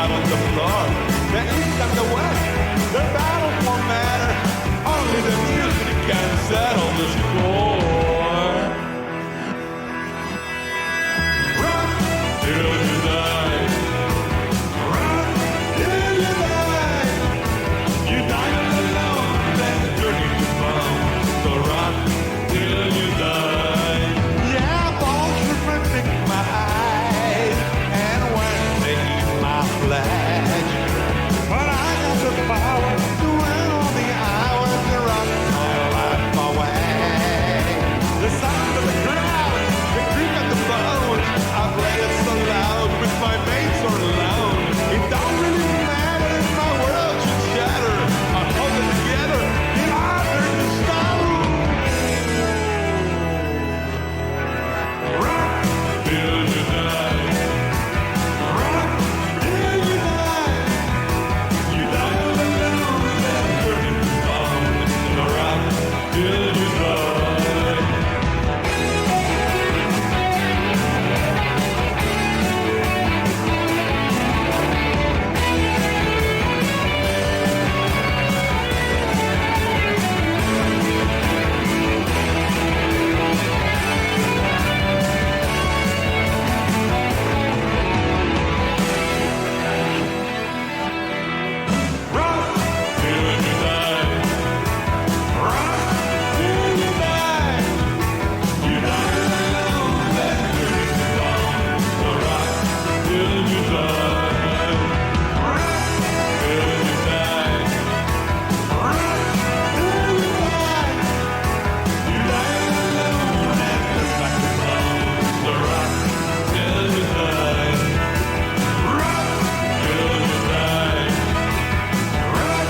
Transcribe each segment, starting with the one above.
out on the floor. The east and the west, their battles won't matter. Only the music can settle the score. Run till you die. Run till you die. You die alone, then journey to found. So run till you die. Yeah, bones reflecting my eyes, and when they eat my flesh, but I got the power to win all the hours to run my life away. The sound of the crowd, the creak of the bones, I play it so loud with my mates or alone. It don't really matter if my world should shatter. I hold it together in honor to stone. Run till you die. Run till you die. You die all alone, then turn into stone. So run till you die. Run till you die. Run till you die. You die alone, then turn into stone. So run till you die. Run till you die. Run till you die. You die alone, and just like a clown. So run till you die. Run till you die. Run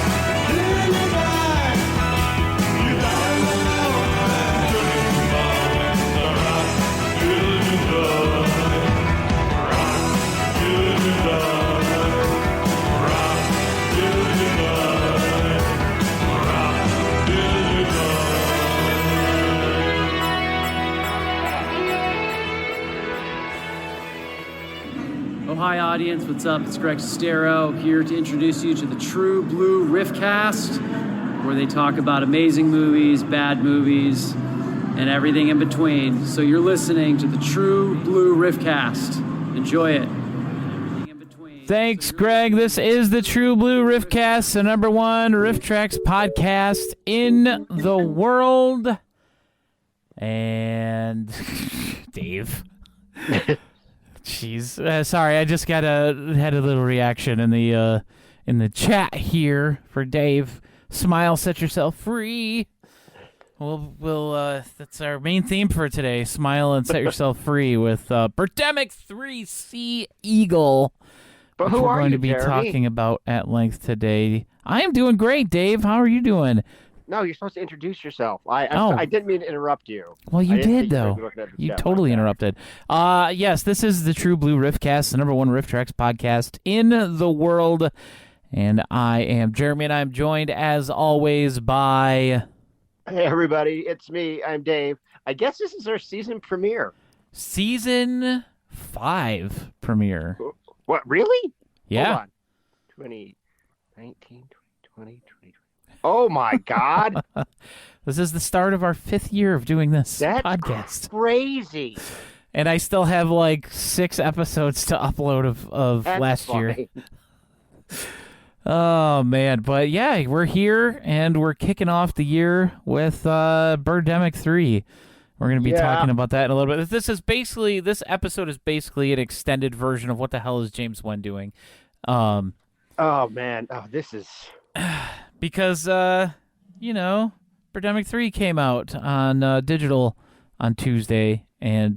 till you die. You die alone, and turn into stone. So run till you die. Run till you die. Run till you die. Run till you Oh, hi, audience. What's up? It's Greg Sestero here to introduce you to the True Blue Riffcast, where they talk about amazing movies, bad movies, and everything in between. So you're listening to the True Blue Riffcast. Enjoy it. Thanks, Greg. This is the True Blue Riffcast, the number one Riff Tracks podcast in the world. And Dave. Jeez. Sorry, I just had a little reaction in the chat here for Dave. Smile, set yourself free. We'll that's our main theme for today. Smile and set yourself free with Birdemic 3 Sea Eagle. But which who we're are going you, to be Jeremy? talking about at length today. I am doing great, Dave. How are you doing? No, you're supposed to introduce yourself. I didn't mean to interrupt you. Well, you I didn't did, think you were though. looking at the You chat totally like that. interrupted. Yes, this is the True Blue Riffcast, the number one Riff Tracks podcast in the world. And I am Jeremy, and I'm joined, as always, by... Hey, everybody. It's me. I'm Dave. I guess this is our season premiere. Season 5 premiere. What, really? Yeah. Hold on. 2019, 2020, 2020. Oh, my God. This is the start of our 5th year of doing this That's podcast. crazy. And I still have like 6 episodes to upload of That's last year. funny. Oh, man. But yeah, we're here and we're kicking off the year with Birdemic 3. We're going to be talking about that in a little bit. This episode is basically an extended version of what the hell is James Wan doing. Oh, man. Oh, this is... Because, Birdemic 3 came out on digital on Tuesday, and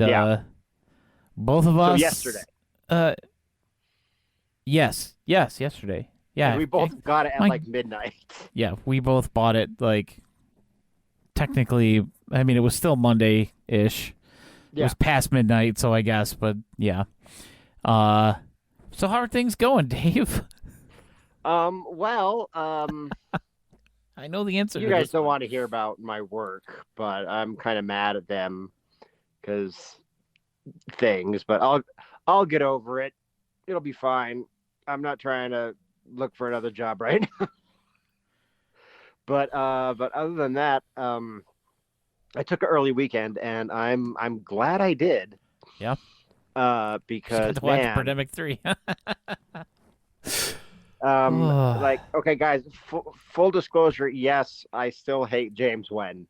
both of us... So yesterday. Yes, yesterday. Yeah, And we both got it at like midnight. Yeah, we both bought it like technically. I mean, it was still Monday-ish. It was past midnight, so I guess. But yeah. So how are things going, Dave? I know the answer. You guys don't want to hear about my work, but I'm kind of mad at them because things. But I'll get over it. It'll be fine. trying to look for another job right now. But other than that, I took an early weekend, and I'm glad I did. Yeah. Just got Because to watch man, Birdemic 3. like, okay, guys, full disclosure, yes, I still hate James Wen.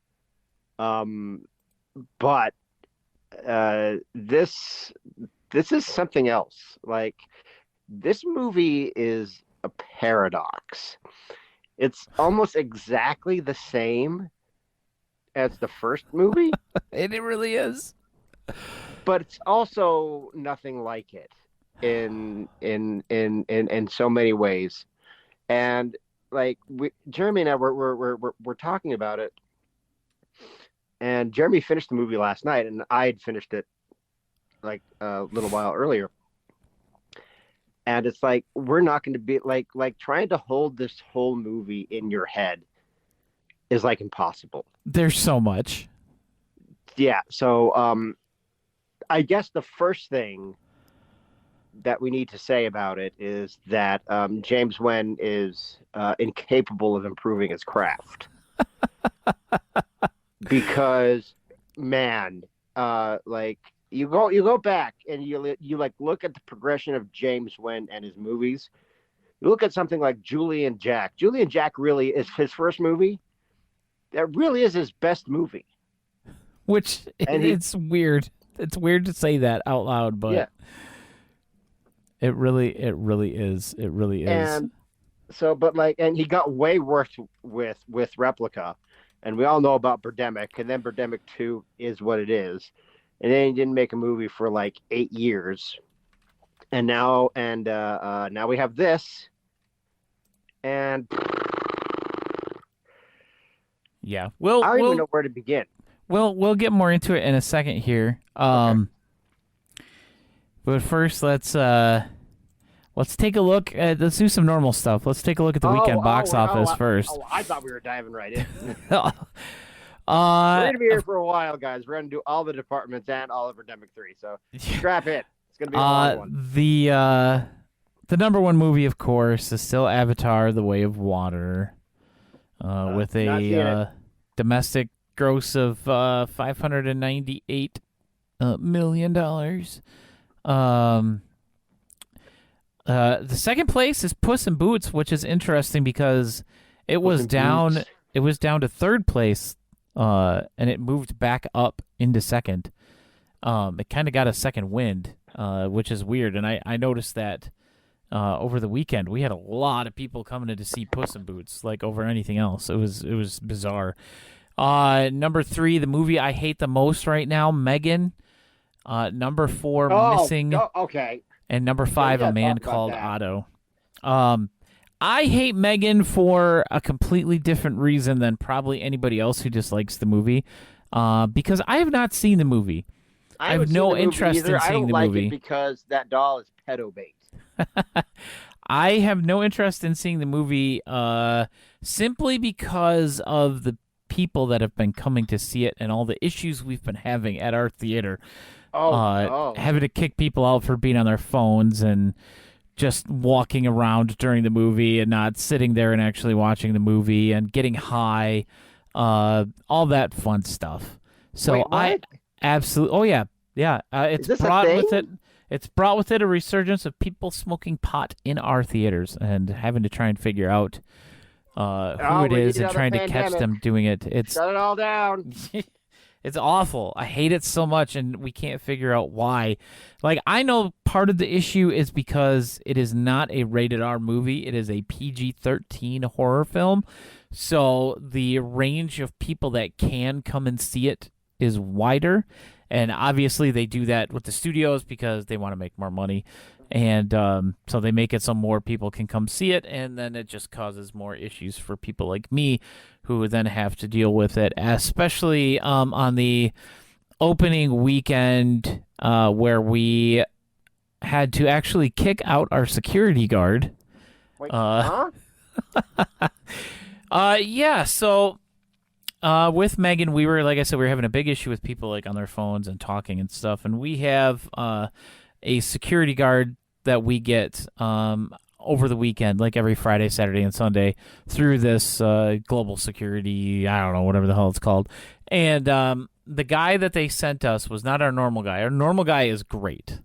But this is something else. Like, this movie is a paradox. It's almost exactly the same as the first movie, And it really is. but it's also nothing like it in so many ways. And like Jeremy and I we're talking about it, and Jeremy finished the movie last night, and I had finished it like a little while earlier. And it's like we're not going to be like trying to hold this whole movie in your head is like impossible. There's so much. Yeah. So I guess the first thing that we need to say about it is that James Wen is incapable of improving his craft. Because, man, like you go back and you like look at the progression of James Wen and his movies. You look at something like Julian Jack. Julian Jack really is his first movie. That really is his best movie. Which it's weird. It's weird to say that out loud, but yeah. It really is. It really is. And so, but like, and he got way worse with Replica, and we all know about Birdemic, and then Birdemic 2 is what it is, and then he didn't make a movie for like 8 years, and now we have this, and yeah, I don't even know where to begin. We'll get more into it in a second here. Okay. But first, let's take a look at. Let's do some normal stuff. Let's take a look at the weekend box office first. I thought we were diving right in. We're We're gonna be here for a while, guys. We're gonna do all the departments and all of Birdemic 3. So strap in. It's gonna be a long one. The number one movie, of course, is still Avatar: The Way of Water, with a domestic gross of $598 million. The second place is Puss in Boots, which is interesting because it was down to third place, and it moved back up into second. It kind of got a second wind, which is weird, and I noticed that over the weekend we had a lot of people coming in to see Puss in Boots, like over anything else. It was bizarre. Number 3, the movie I hate the most right now, Megan. Number 4, Missing. Okay. And number 5, A Man Called Otto. I hate Megan for a completely different reason than probably anybody else who dislikes the movie. Because I have not seen the movie. I have no interest in seeing the movie. I don't like it because that doll is pedo bait. I have no interest in seeing the movie simply because of the people that have been coming to see it and all the issues we've been having at our theater. Having to kick people out for being on their phones and just walking around during the movie and not sitting there and actually watching the movie and getting high, all that fun stuff. So Wait, what? I absolutely, it's Is this brought a thing? with it. It's brought with it a resurgence of people smoking pot in our theaters and having to try and figure out who it is and trying to catch them doing it. It's Shut it all down. It's awful. I hate it so much, and we can't figure out why. Like, I know part of the issue is because it is not a rated R movie. It is a PG-13 horror film. So the range of people that can come and see it is wider. And obviously they do that with the studios because they want to make more money. And so they make it so more people can come see it, and then it just causes more issues for people like me who then have to deal with it, especially on the opening weekend where we had to actually kick out our security guard. Wait, Yeah, so with Megan, we were, like I said, we were having a big issue with people like on their phones and talking and stuff, and we have a security guard that we get over the weekend, like every Friday, Saturday, and Sunday, through this global security, I don't know, whatever the hell it's called. And the guy that they sent us was not our normal guy. Our normal guy is great.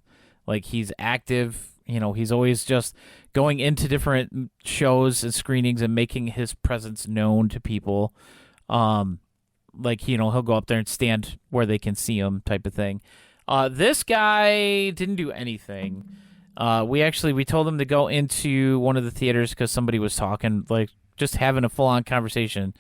Like, he's active. He's always just going into different shows and screenings and making his presence known to people. Like, he'll go up there and stand where they can see him, type of thing. This guy didn't do anything. We told him to go into one of the theaters because somebody was talking, like, just having a full-on conversation,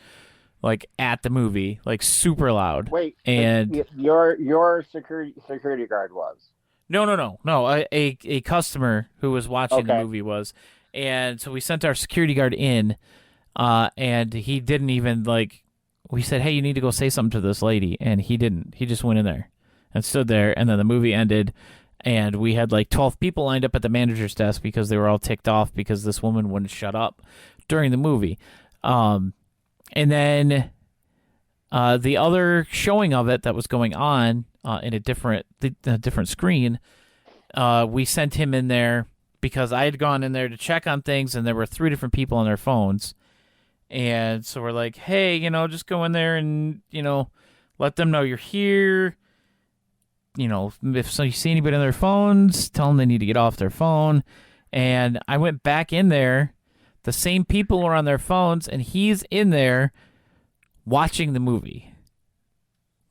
like, at the movie, like, super loud. Wait, and your security guard was? No. A customer who was watching the movie was. And so we sent our security guard in, and he didn't even, like, we said, hey, you need to go say something to this lady, and he didn't. He just went in there and stood there, and then the movie ended. And we had like 12 people lined up at the manager's desk because they were all ticked off because this woman wouldn't shut up during the movie. And then the other showing of it that was going on in a different screen, we sent him in there because I had gone in there to check on things, and there were 3 different people on their phones. And so we're like, hey, just go in there and, let them know you're here. If you see anybody on their phones, tell them they need to get off their phone. And I went back in there. The same people were on their phones, and he's in there watching the movie.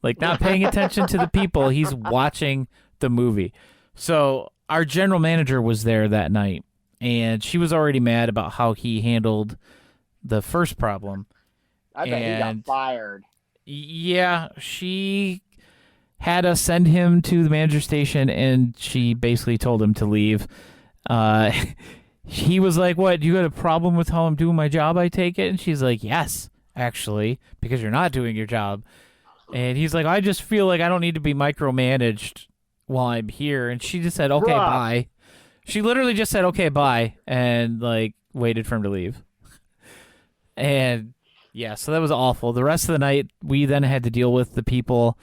Like, not paying attention to the people. He's watching the movie. So our general manager was there that night, and she was already mad about how he handled the first problem. I bet he got fired. Yeah, she had us send him to the manager station, and she basically told him to leave. He was like, what, you got a problem with how I'm doing my job, I take it? And she's like, yes, actually, because you're not doing your job. And he's like, I just feel like I don't need to be micromanaged while I'm here. And she just said, okay, bye. She literally just said, okay, bye, and, like, waited for him to leave. And, yeah, so that was awful. The rest of the night, we then had to deal with the people.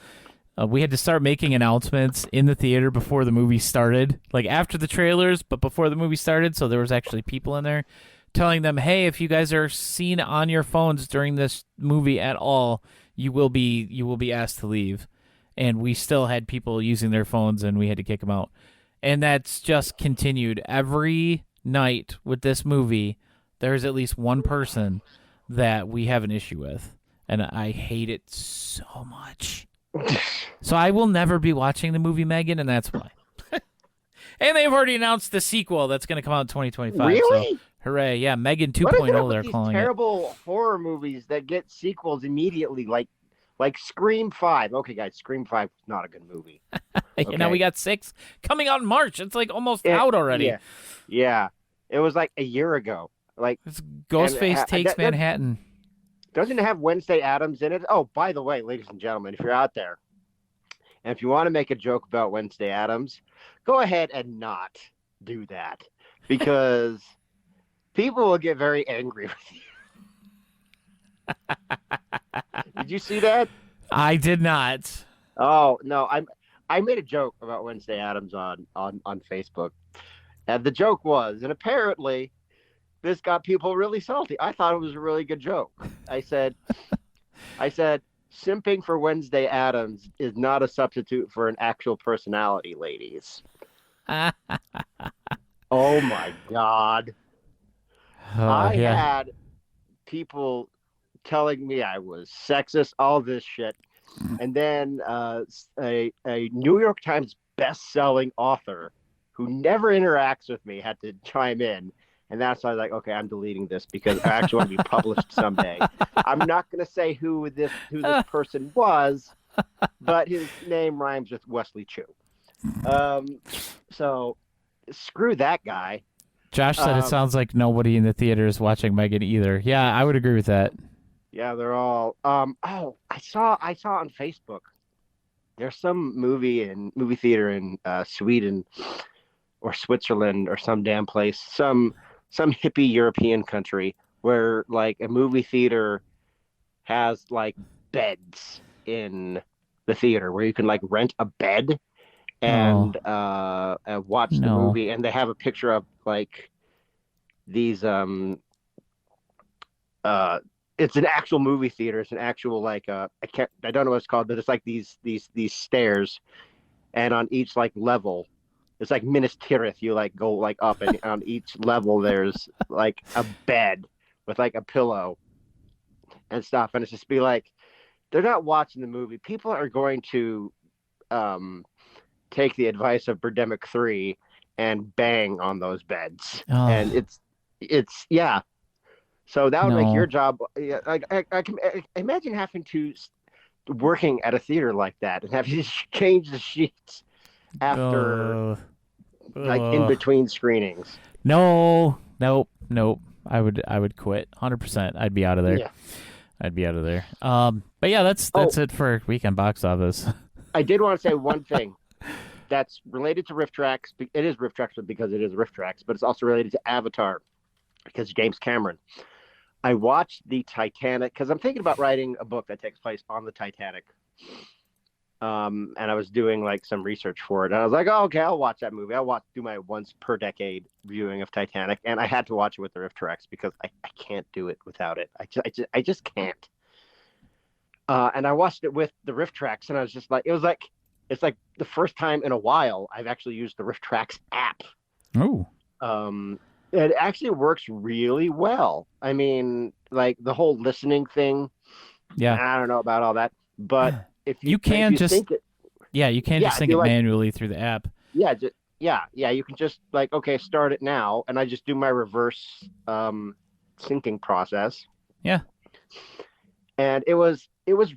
We had to start making announcements in the theater before the movie started, like after the trailers, but before the movie started. So there was actually people in there telling them, hey, if you guys are seen on your phones during this movie at all, you will be asked to leave. And we still had people using their phones, and we had to kick them out. And that's just continued every night with this movie. There's at least one person that we have an issue with, and I hate it so much. So I will never be watching the movie Megan, and that's why. And they've already announced the sequel that's going to come out in 2025. Really? So, hooray. Yeah, Megan 2.0, they're calling it. Terrible horror movies that get sequels immediately, like Scream 5. Okay, guys, Scream 5 is not a good movie. Okay. Now we got 6 coming out in March. It's like almost out already. Yeah. It was like a year ago. Like, it's Ghostface Takes Manhattan. Doesn't it have Wednesday Addams in it? Oh, by the way, ladies and gentlemen, if you're out there, and if you want to make a joke about Wednesday Addams, go ahead and not do that, because people will get very angry with you. Did you see that? I did not. Oh, no. I made a joke about Wednesday Addams on Facebook. And the joke was, and apparently this got people really salty. I thought it was a really good joke. I said, simping for Wednesday Addams is not a substitute for an actual personality, ladies. Oh my God. I had people telling me I was sexist, all this shit. And then a New York Times best-selling author who never interacts with me had to chime in. And that's why I was like, okay, I'm deleting this because I actually want to be published someday. I'm not going to say who this person was, but his name rhymes with Wesley Chu. So screw that guy. Josh said it sounds like nobody in the theater is watching Megan either. Yeah, I would agree with that. Yeah, they're all. I saw on Facebook. There's some movie theater in Sweden or Switzerland or some damn place, some hippie European country where like a movie theater has like beds in the theater where you can like rent a bed, and watch the No. movie, and they have a picture of like these it's an actual movie theater. It's an actual like I don't know what it's called, but it's like these stairs, and on each like level, it's like Minas Tirith. You like go like up, and on each level there's like a bed with like a pillow and stuff, and it's just be like they're not watching the movie. People are going to take the advice of Birdemic 3 and bang on those beds, and it's yeah. So that would make your job. I can imagine having to working at a theater like that and having to change the sheets after like in between screenings. Nope. I would quit 100%. I'd be out of there. Yeah. I'd be out of there. But yeah, that's it for weekend box office. I did want to say one thing that's related to Riff Tracks. It is Riff Tracks because it is Riff Tracks, but it's also related to Avatar because James Cameron. I watched the Titanic because I'm thinking about writing a book that takes place on the Titanic. And I was doing like some research for it. And I was like, oh, okay, I'll watch that movie. I'll do my once per decade viewing of Titanic. And I had to watch it with the Riff Tracks because I can't do it without it. I just can't. And I watched it with the Riff Tracks, and I was just like, it's like the first time in a while I've actually used the Riff Tracks app. Oh. It actually works really well. I mean, like the whole listening thing. Yeah. I don't know about all that, but if you can just sync it, you can just sync it manually through the app. Yeah, you can just like, okay, start it now, and I just do my reverse syncing process. Yeah. And it was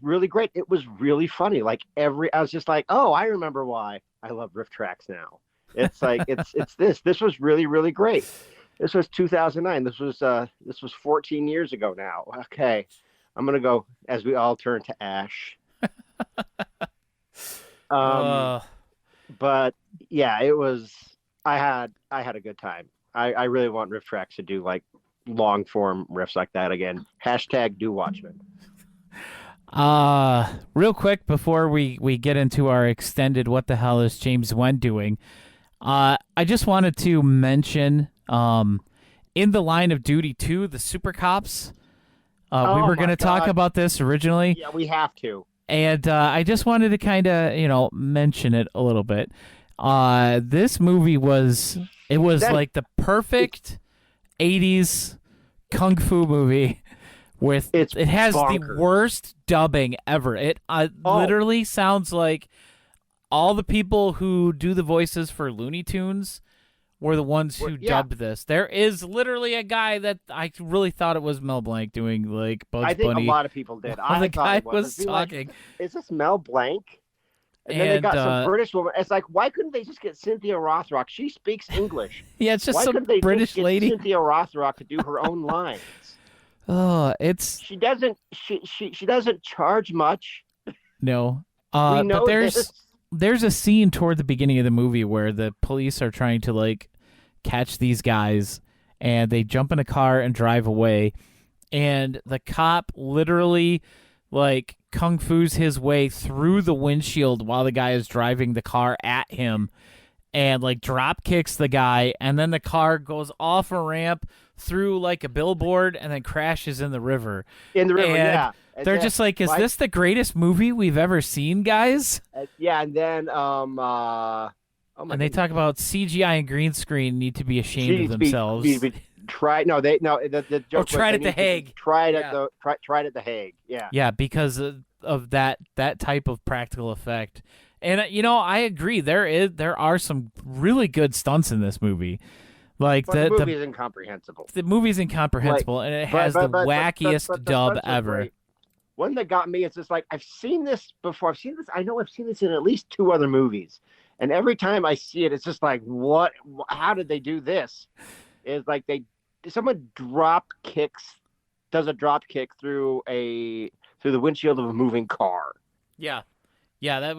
really great. It was really funny. Like I was just like, oh, I remember why I love Riff Tracks now. It's like it's this was really, really great. This was 2009. This was 14 years ago now. Okay, I'm gonna go as we all turn to ash. But yeah, it was. I had a good time. I really want Riff Tracks to do like long form riffs like that again. # do Watchmen. Real quick before we get into our extended what the hell is James Wen doing, I just wanted to mention in the Line of Duty 2, the Super Cops. We were going to talk about this originally. Yeah, we have to. And I just wanted to kind of, mention it a little bit. This movie was like the perfect 80s kung fu movie. It has bonkers. The worst dubbing ever. It literally sounds like all the people who do the voices for Looney Tunes were the ones who dubbed this. There is literally a guy that I really thought it was Mel Blanc doing like Bugs Bunny. I think a lot of people did. The guy was talking. Like, is this Mel Blanc? And then they got some British woman. It's like, why couldn't they just get Cynthia Rothrock? She speaks English. Yeah, it's just why some couldn't they British just get lady. Cynthia Rothrock to do her own lines. She doesn't charge much. No. We know but there's a scene toward the beginning of the movie where the police are trying to like catch these guys, and they jump in a car and drive away, and the cop literally like kung fu's his way through the windshield while the guy is driving the car at him, and like drop kicks the guy, and then the car goes off a ramp through like a billboard and then crashes in the river. Yeah. They're just like, is this the greatest movie we've ever seen, guys? Yeah, and then and they talk about CGI and green screen need to be ashamed of themselves. The joke tried at the Hague. Tried at the Hague. Yeah. Yeah, because of that type of practical effect. And I agree. There are some really good stunts in this movie. Like the movie is incomprehensible. The movie's incomprehensible, and it has the wackiest dub ever. Great. One that got me is just like, I've seen this before. I know I've seen this in at least 2 other movies. And every time I see it, it's just like, what? How did they do this? It's like someone does a drop kick through the windshield of a moving car. Yeah, it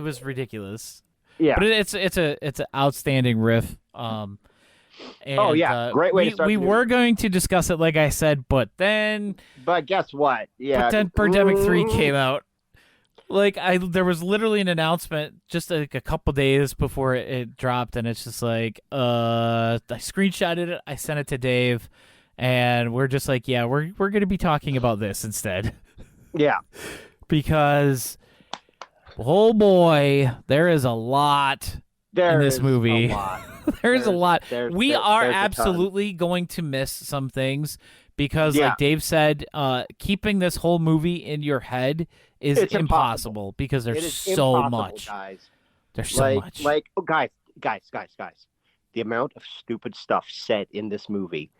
was ridiculous. Yeah, but it's an outstanding riff. Great way to start. We were going to discuss it, like I said, but guess what? Yeah, but then Birdemic 3 came out. There was literally an announcement just like a couple days before it dropped, and it's just like, I screenshotted it, I sent it to Dave, and we're just like, yeah, we're gonna be talking about this instead. Yeah. Because, oh boy, there is a lot in this movie. A lot. There's a lot. We are there's absolutely going to miss some things because, Yeah. like Dave said, keeping this whole movie in your head is It's impossible because It there's is so impossible, much. guys. There's so much. Oh, guys. The amount of stupid stuff said in this movie,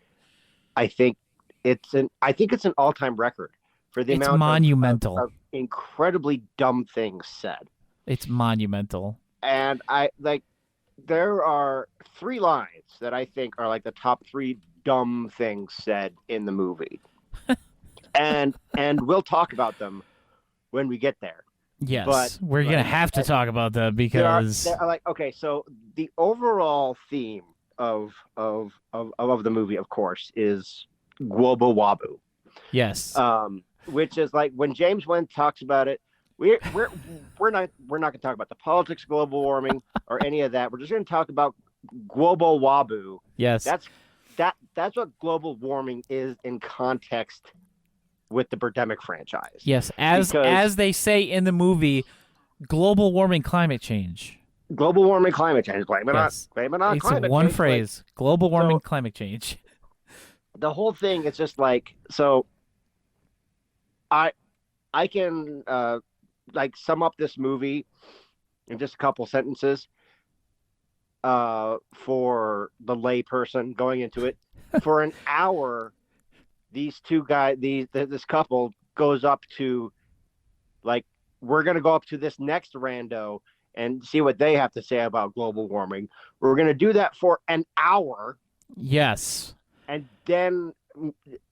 I think it's an all-time record for the It's amount monumental. of incredibly dumb things said. It's monumental. And there are 3 lines that I think are like the top 3 dumb things said in the movie. and we'll talk about them when we get there. Yes, But, we're gonna have to talk about that There because are like, okay, so the overall theme of the movie, of course, is Gwobu Wabu. yes, Which is like when James Wan talks about it, we're not going to talk about the politics of global warming or any of that. We're just going to talk about Gwobu Wabu. yes, That's what global warming is in context with the Birdemic franchise. yes. As they say in the movie, global warming, climate change. Global warming, climate change. Blame it Yes. on It's climate one change. phrase: global warming, So- climate change. The whole thing is just like, so I can sum up this movie in just a couple sentences for the lay person going into it. For an hour, these two guys, this couple goes up to, like, we're going to go up to this next rando and see what they have to say about global warming. We're going to do that for an hour. Yes. And then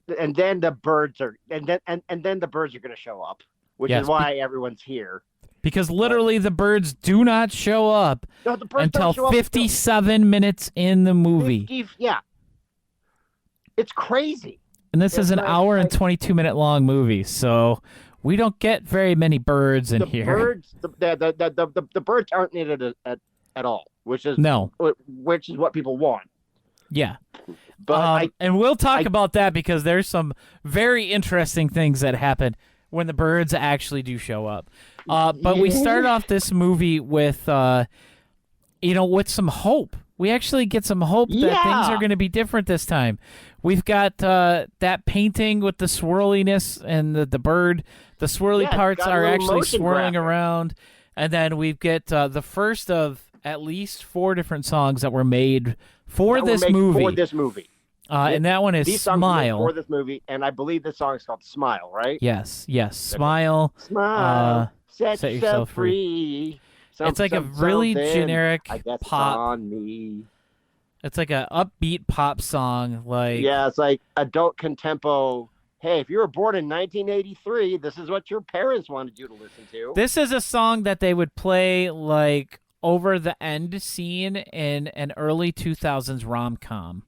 the birds are going to show up, which Yes, is why everyone's here. Because literally the birds do not show up No, the birds until don't show up 57 minutes in the movie. 50, yeah, it's crazy. And this It's is an like- hour and 22-minute long movie, so we don't get very many birds in The here. birds, the birds aren't needed at all, which is No. what people want. Yeah. But and we'll talk I- about that because there's some very interesting things that happen when the birds actually do show up. But we start off this movie with, with some hope. We actually get some hope that things Yeah. are going to be different this time. We've got that painting with the swirliness and the bird. The swirly Yeah, it's parts got a are little actually motion swirling graphic. around. And then we get the first of at least 4 different songs that were made for that were this made movie. For this movie. And that one is These songs were made Smile. for this movie, and I believe this song is called Smile, right? Yes, Smile. Smile, set set yourself yourself free. It's like a really generic I guess pop. It's on me. It's like a upbeat pop song. Like, Yeah, it's like adult contempo. Hey, if you were born in 1983, this is what your parents wanted you to listen to. this is a song that they would play like over the end scene in an early 2000s rom-com.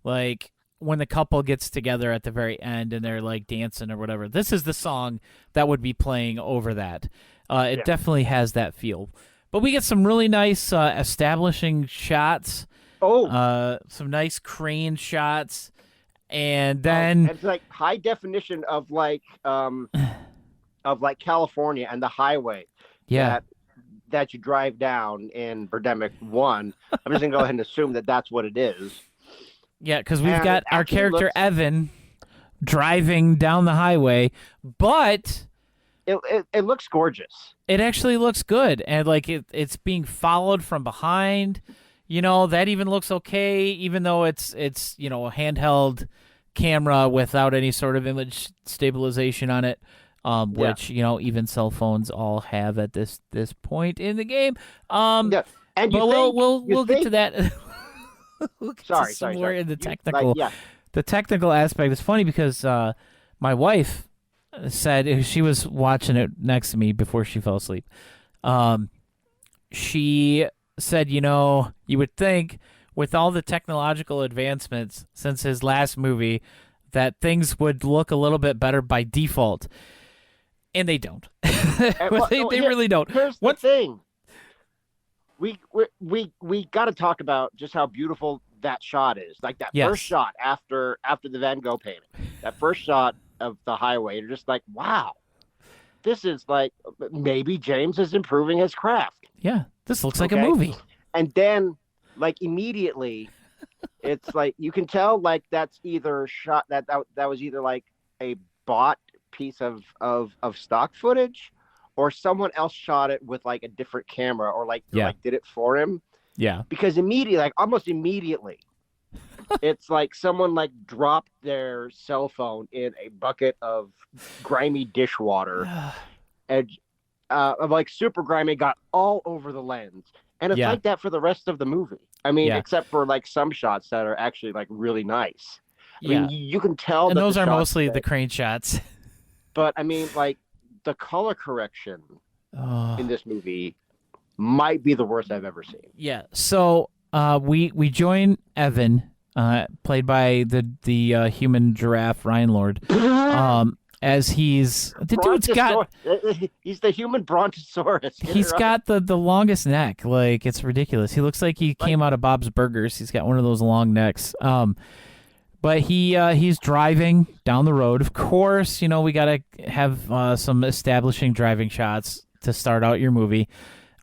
Like when the couple gets together at the very end and they're like dancing or whatever. This is the song that would be playing over that. It definitely has that feel. But we get some really nice establishing shots. Some nice crane shots. And then it's like high definition of California and the highway. yeah. That you drive down in Birdemic 1. I'm just going to go ahead and assume that that's what it is. Yeah, because we've And got it our actually character looks- Evan driving down the highway, but It looks gorgeous. it actually looks good, and like it's being followed from behind. That even looks okay, even though it's a handheld camera without any sort of image stabilization on it. Which even cell phones all have at this point in the game. Yeah. And We'll get to that. We'll get to Sorry, somewhere sorry. in the You- technical. yeah. The technical aspect is funny because my wife said she was watching it next to me before she fell asleep. She said, you would think with all the technological advancements since his last movie that things would look a little bit better by default. And they don't. Well, they really don't. Here's the thing. We got to talk about just how beautiful that shot is. Like that first shot after the Van Gogh painting. That first shot of the highway. You're just like, wow. This is like, maybe James is improving his craft. Yeah, this looks like a movie. And then, like, immediately, it's like, you can tell, like, that's either shot, that was either, like, a bought piece of stock footage, or someone else shot it with, like, a different camera, or, like, did it for him. Yeah. Because immediately, like, almost immediately, it's like someone, like, dropped their cell phone in a bucket of grimy dishwater, and like super grimy, got all over the lens, and it's like that for the rest of the movie. I mean, except for like some shots that are actually like really nice. I mean, you can tell, and that those are mostly the crane shots. But I mean, like, the color correction in this movie might be the worst I've ever seen. Yeah. So we join Evan, played by the human giraffe Ryan Lord, as he's dude's got. He's the human brontosaurus. He's got the longest neck. Like, it's ridiculous. He looks like he came out of Bob's Burgers. He's got one of those long necks. But he's driving down the road. Of course, we got to have some establishing driving shots to start out your movie.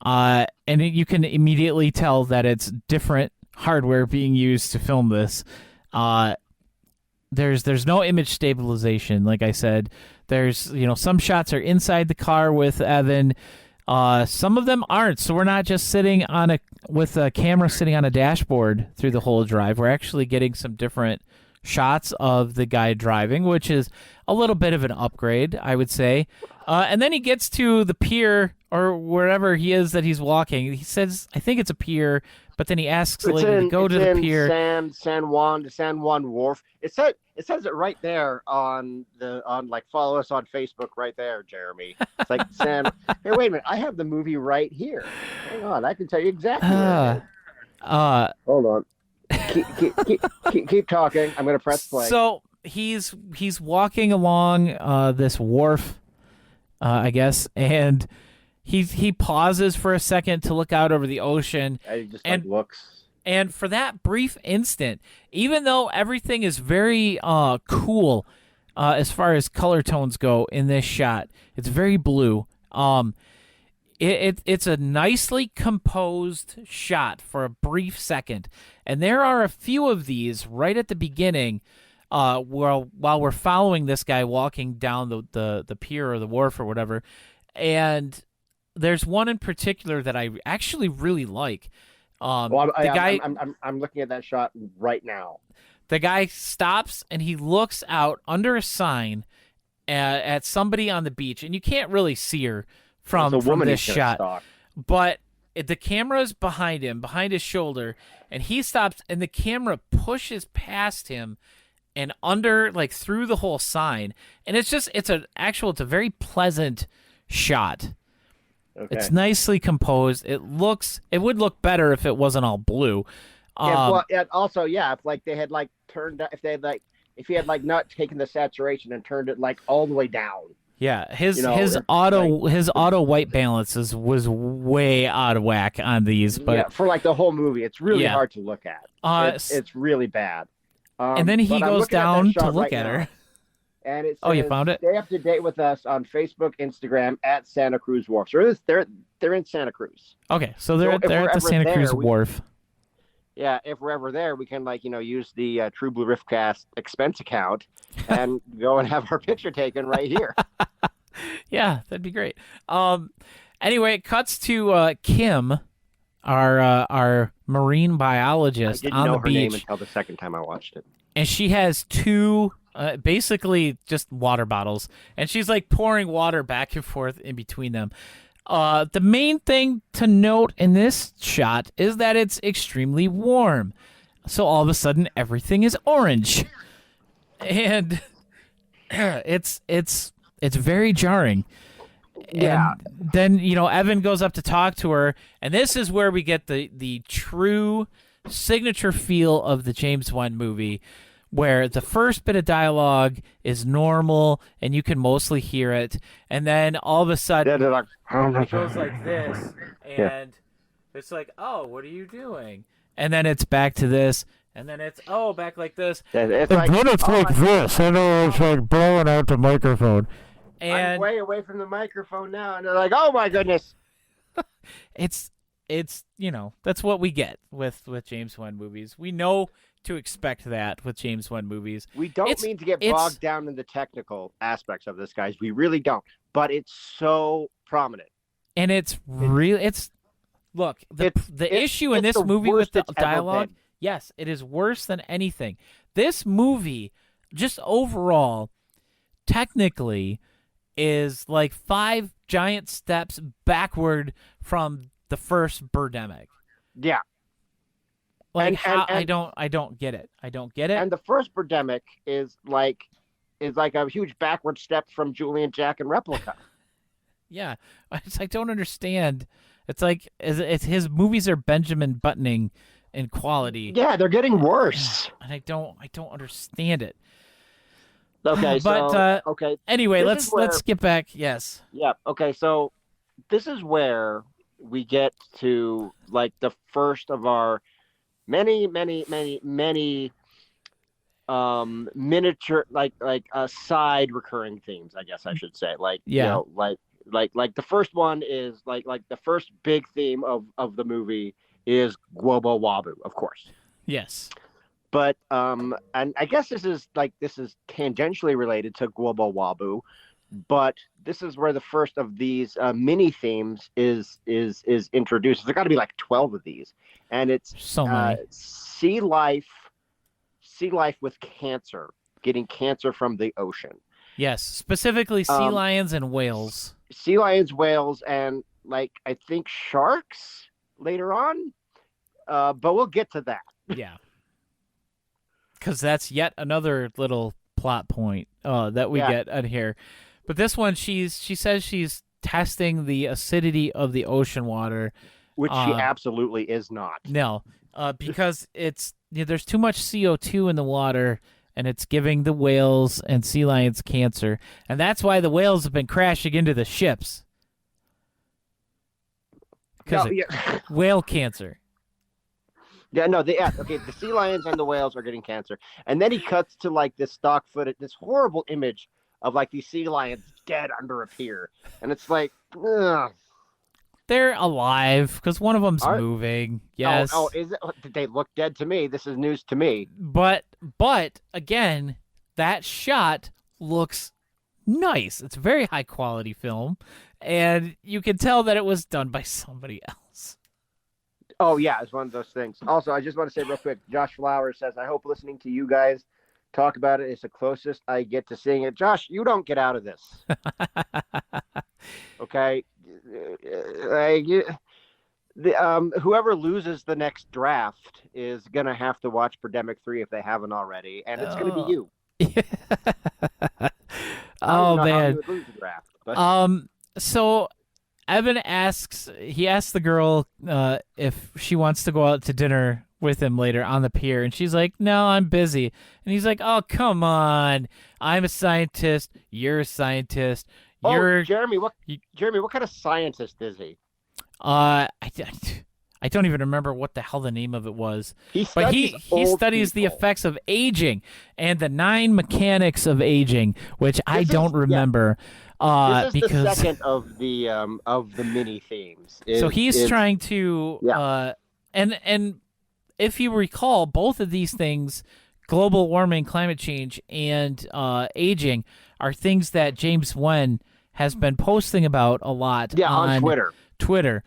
And you can immediately tell that it's different hardware being used to film this. There's no image stabilization, like I said. There's, some shots are inside the car with Evan. Some of them aren't. So we're not just sitting with a camera sitting on a dashboard through the whole drive. We're actually getting some different shots of the guy driving, which is a little bit of an upgrade, I would say. And then he gets to the pier or wherever he is that he's walking. He says, I think it's a pier, but then he asks the lady to go to the pier. San Juan Wharf. It says it right there on like, follow us on Facebook right there, Jeremy. It's like hey, wait a minute, I have the movie right here. Hang on, I can tell you exactly where it is. Hold on. Keep talking. I'm gonna press play. So he's walking along this wharf, I guess, and he pauses for a second to look out over the ocean. He just looks. And for that brief instant, even though everything is very cool as far as color tones go in this shot, it's very blue. It's a nicely composed shot for a brief second. And there are a few of these right at the beginning while we're following this guy walking down the pier or the wharf or whatever. And there's one in particular that I actually really like. I'm looking at that shot right now. The guy stops and he looks out under a sign at somebody on the beach. And you can't really see her from this shot, but the camera's behind him, behind his shoulder, and he stops, and the camera pushes past him and under, like, through the whole sign, and it's a very pleasant shot. Okay. It's nicely composed. It would look better if it wasn't all blue. If like they had like turned, if he had like not taken the saturation and turned it like all the way down. Yeah, his auto white balance was way out of whack on these, but for like the whole movie, it's really hard to look at. It's really bad. And then he goes down to look at her. And it says, you found it? Stay up to date with us on Facebook, Instagram at Santa Cruz Wharf. So they're in Santa Cruz. Okay, so they're at the Santa Cruz Wharf. Yeah, if we're ever there, we can use the True Blue Riffcast expense account and go and have our picture taken right here. Yeah, that'd be great. Anyway, it cuts to Kim, our marine biologist on the beach. I didn't know her name until the second time I watched it. And she has two, basically just water bottles, and she's like pouring water back and forth in between them. The main thing to note in this shot is that it's extremely warm. So all of a sudden, everything is orange. And it's very jarring. Yeah. And then, Evan goes up to talk to her, and this is where we get the true signature feel of the James Wan movie, where the first bit of dialogue is normal and you can mostly hear it, and then all of a sudden They're like, it goes like this, and it's like, oh, what are you doing? And then it's back to this, and then it's back like this. It's like, then it's like this, and then it's like blowing out the microphone. I'm And way away from the microphone now, and they're like, oh my goodness. it's that's what we get with James Wan movies. We know to expect that with James Wan movies. We don't mean to get bogged down in the technical aspects of this, guys. We really don't. But it's so prominent. And it's look, the issue in this movie with the dialogue, yes, it is worse than anything. This movie, just overall, technically, is like 5 giant steps backward from the first Birdemic. Yeah. Like I don't get it. I don't get it. And the first Birdemic is like a huge backward step from Julian, Jack, and Replica. Yeah, I don't understand. It's like it's his movies are Benjamin Buttoning in quality. Yeah, they're getting worse. And I don't understand it. Okay, but okay. Anyway, let's get back. Yes. Yeah. Okay, so this is where we get to like the first of our many miniature side recurring themes, I guess I should say. Like, yeah. You know, like the first one is like the first big theme of the movie is Gwobu Wabu, of course. Yes. But and I guess this is tangentially related to Gwobu Wabu, but this is where the first of these mini themes is introduced. There's got to be like 12 of these, and it's so many. sea life with cancer, getting cancer from the ocean. Yes, specifically sea lions and whales. Sea lions, whales, and like I think sharks later on. But we'll get to that. Yeah. Because that's yet another little plot point that we get on here. But this one, she says she's testing the acidity of the ocean water. Which she absolutely is not. No, because there's too much CO2 in the water, and it's giving the whales and sea lions cancer. And that's why the whales have been crashing into the ships. Because whale cancer. Yeah, no, okay, the sea lions and the whales are getting cancer. And then he cuts to like this stock footage, this horrible image of like these sea lions dead under a pier. And it's like, ugh. They're alive because one of them's moving. Yes. Oh, is it? They look dead to me. This is news to me. But again, that shot looks nice. It's a very high quality film. And you can tell that it was done by somebody else. Oh, yeah, it's one of those things. Also, I just want to say real quick, Josh Flowers says, I hope listening to you guys talk about it is the closest I get to seeing it. Josh, you don't get out of this. Okay? Whoever loses the next draft is going to have to watch Birdemic 3 if they haven't already, and it's going to be you. Oh, man. You would lose the draft, but... So... Evan asks the girl if she wants to go out to dinner with him later on the pier, and she's like, no, I'm busy. And he's like, oh, come on. I'm a scientist. You're a scientist. Jeremy, what kind of scientist is he? I don't even remember what the hell the name of it was. He studies the effects of aging and the 9 mechanics of aging, which I don't remember. This is the second of the mini themes. So he's trying to and if you recall, both of these things, global warming, climate change, and aging, are things that James Wan has been posting about a lot on Twitter.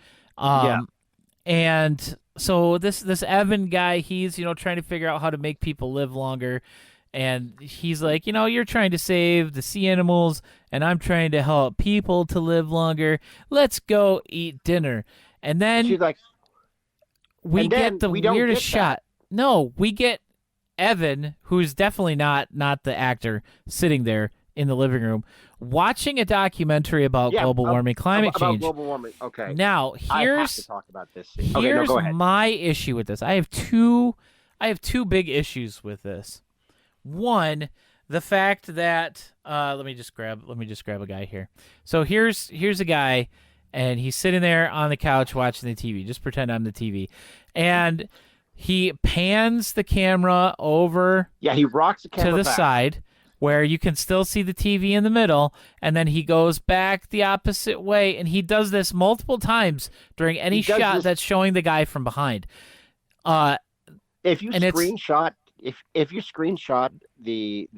And so this Evan guy, he's trying to figure out how to make people live longer. And he's like, you're trying to save the sea animals, and I'm trying to help people to live longer. Let's go eat dinner. And then she's like, we get the weirdest shot. No, we get Evan, who's definitely not the actor, sitting there in the living room watching a documentary about global warming, climate change. About global warming. Okay. Now, I have to talk about this. Here's my issue with this. I have two big issues with this. One, the fact that let me just grab a guy here. So here's a guy, and he's sitting there on the couch watching the TV. Just pretend I'm the TV, and he pans the camera over. Yeah, he rocks the camera to the back. side, where you can still see the TV in the middle, and then he goes back the opposite way, and he does this multiple times during any shot that's showing the guy from behind. If you screenshot, if you screenshot the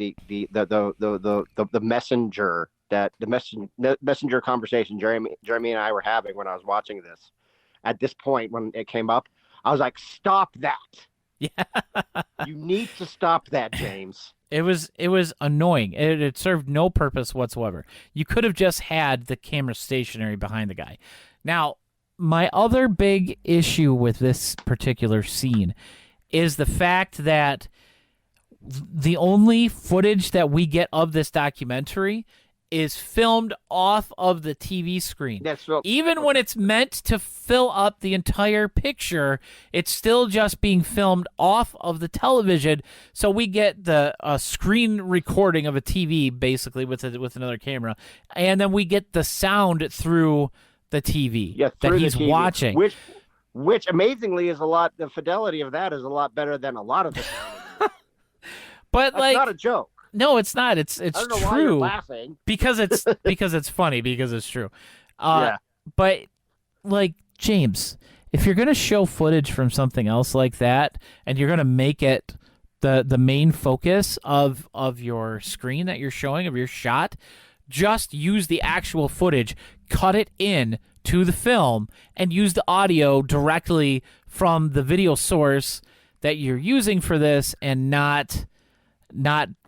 messenger the messenger conversation Jeremy and I were having when I was watching this, at this point when it came up, I was like, "Stop that! Yeah, you need to stop that, James." It was annoying. It served no purpose whatsoever. You could have just had the camera stationary behind the guy. Now, my other big issue with this particular scene is the fact that the only footage that we get of this documentary is filmed off of the TV screen. Even when it's meant to fill up the entire picture, it's still just being filmed off of the television. So we get the screen recording of a TV, basically, with another camera, and then we get the sound through the TV that he's watching. Which amazingly is the fidelity of that is a lot better than a lot of the sound. But that's not a joke. No, it's not. It's I don't know true. Why you're laughing. Because it's funny, because it's true. Yeah. But like, James, if you're gonna show footage from something else like that, and you're gonna make it the main focus of your screen that you're showing, of your shot, just use the actual footage, cut it in to the film, and use the audio directly from the video source that you're using for this, and not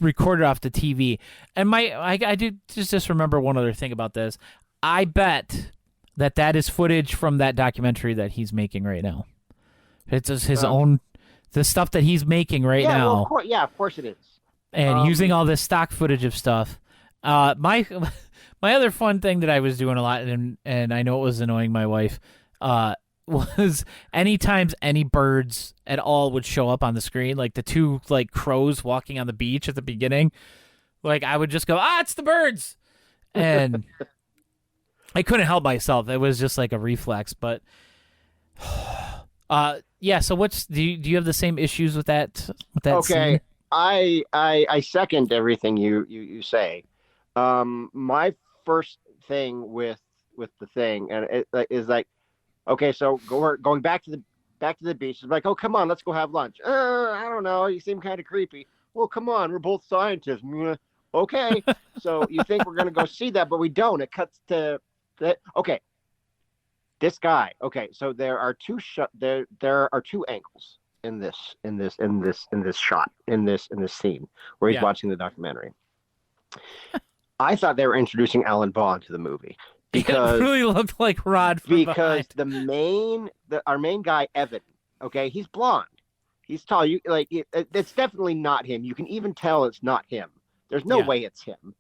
recorded off the TV. And I do just remember one other thing about this. I bet that is footage from that documentary that he's making right now. It's his own, the stuff that he's making now. Well, of course it is. And using all this stock footage of stuff. My other fun thing that I was doing a lot, and I know it was annoying my wife, was anytime any birds at all would show up on the screen, like the two crows walking on the beach at the beginning, I would just go, it's the birds, and I couldn't help myself. It was just like a reflex. But yeah. So do you have the same issues with that? Okay, scene? I second everything you say. My first thing with the thing, and it is like, okay, so going back to the beach. It's like, oh, come on, let's go have lunch. I don't know. You seem kind of creepy. Well, come on, we're both scientists. Okay, so you think we're gonna go see that, but we don't. It cuts to that. Okay, this guy. Okay, so there are two angles in this shot in this scene where he's watching the documentary. I thought they were introducing Alan Bond to the movie. Because it really looked like Rod from behind. Our main guy, Evan, okay, he's blonde, he's tall. It's definitely not him. You can even tell it's not him. There's no way it's him,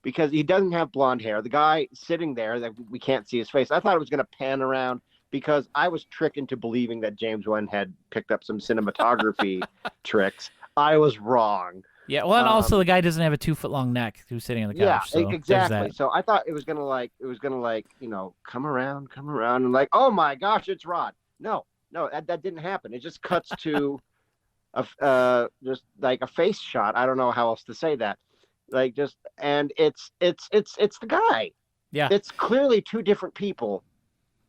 because he doesn't have blonde hair. The guy sitting there that we can't see his face. I thought it was going to pan around, because I was tricked into believing that James Wan had picked up some cinematography tricks. I was wrong. Yeah, well, and also the guy doesn't have a 2-foot-long neck who's sitting on the couch. Yeah, exactly. So I thought it was gonna come around, and oh my gosh, it's Rod. No, that didn't happen. It just cuts to just like a face shot. I don't know how else to say that. And it's the guy. Yeah, it's clearly two different people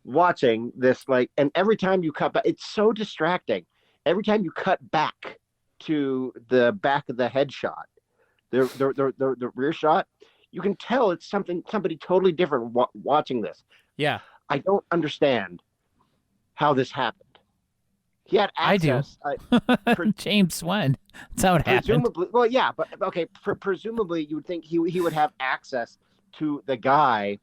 watching this. And every time you cut back, it's so distracting. Every time you cut back to the back of the headshot, the rear shot, you can tell it's somebody totally different watching this. Yeah, I don't understand how this happened. He had access. I do. James Wan. That's how it happened. Well, yeah, but okay. Presumably, you would think he would have access to the guy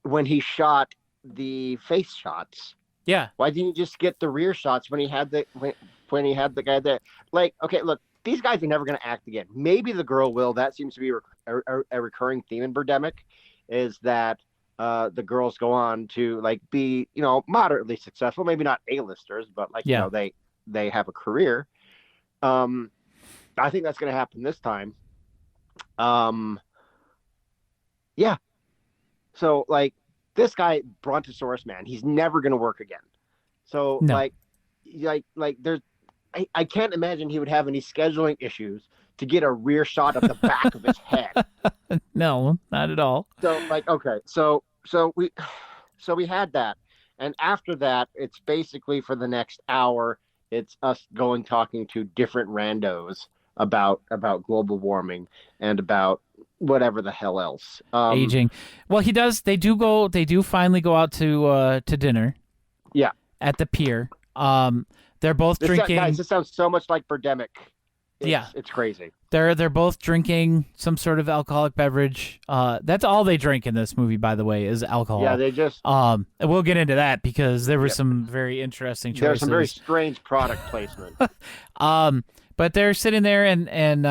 when he shot the face shots. Yeah. Why didn't you just get the rear shots when he had the guy there? Okay, look, these guys are never going to act again. Maybe the girl will. That seems to be a recurring theme in Birdemic, is that the girls go on to be moderately successful. Maybe not A-listers, but they have a career. I think that's going to happen this time. Yeah. So like this guy, Brontosaurus man, he's never going to work again. So No. like there's, I can't imagine he would have any scheduling issues to get a rear shot of the back of his head. No, not at all. So like, okay, so we had that, and after that, it's basically for the next hour, it's us talking to different randos about global warming and about whatever the hell else. Aging. Well, they do finally go out to dinner. Yeah. At the pier. They're both drinking. Guys, this sounds so much like Birdemic. It's crazy. They're both drinking some sort of alcoholic beverage. That's all they drink in this movie, by the way, is alcohol. Yeah, they just. We'll get into that because there were some very interesting choices. There's some very strange product placement. But they're sitting there, and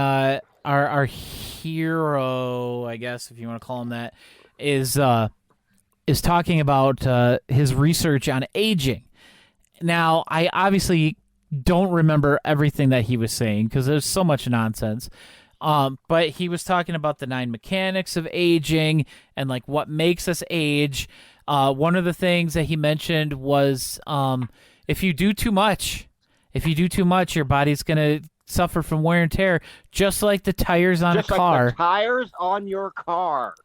our hero, I guess, if you want to call him that, is talking about his research on aging. Now, I obviously don't remember everything that he was saying because there's so much nonsense. But he was talking about the 9 mechanics of aging and like what makes us age. One of the things that he mentioned was if you do too much, your body's gonna suffer from wear and tear, just like the tires on a car. Like the tires on your car.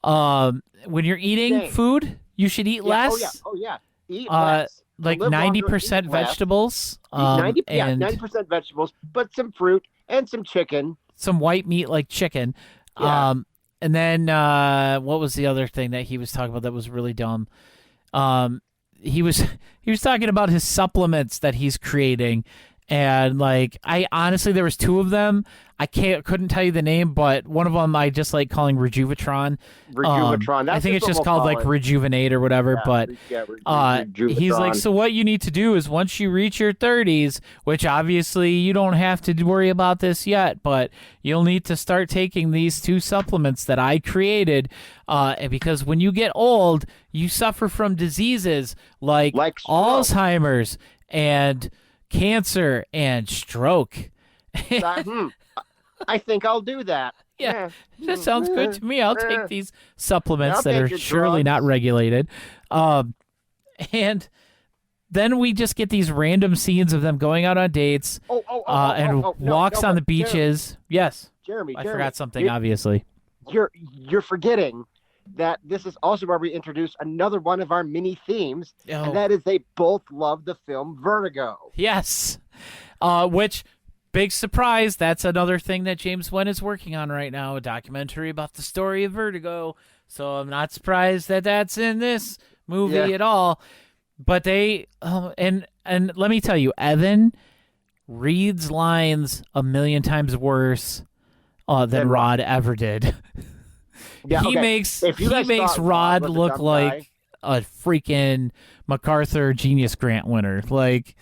When you're eating food, you should eat less. Oh yeah. Eat less. Like 90% vegetables. 90% vegetables, but some fruit and some chicken. Some white meat like chicken. Yeah. And then what was the other thing that he was talking about that was really dumb? He was talking about his supplements that he's creating. And like I honestly, there was 2 of them. I couldn't tell you the name, but one of them I just like calling Rejuvatron. Rejuvatron. I think it's just called like Rejuvenate or whatever. Yeah, but he's like, so what you need to do is once you reach your 30s, which obviously you don't have to worry about this yet, but you'll need to start taking these 2 supplements that I created, because when you get old, you suffer from diseases like Alzheimer's and cancer and stroke. I think I'll do that. Yeah, that sounds good to me. I'll take these supplements that are surely not regulated. And then we just get these random scenes of them going out on dates and walks on the beaches. Jeremy. Yes. Jeremy. I forgot something, obviously. You're forgetting that this is also where we introduce another one of our mini themes, and that is they both love the film Vertigo. Yes. Which, big surprise, that's another thing that James Wan is working on right now, a documentary about the story of Vertigo. So I'm not surprised that that's in this movie at all. But they, and let me tell you, Evan reads lines a million times worse than Rod ever did. Yeah, he makes Rod look like a freaking MacArthur Genius Grant winner. Like,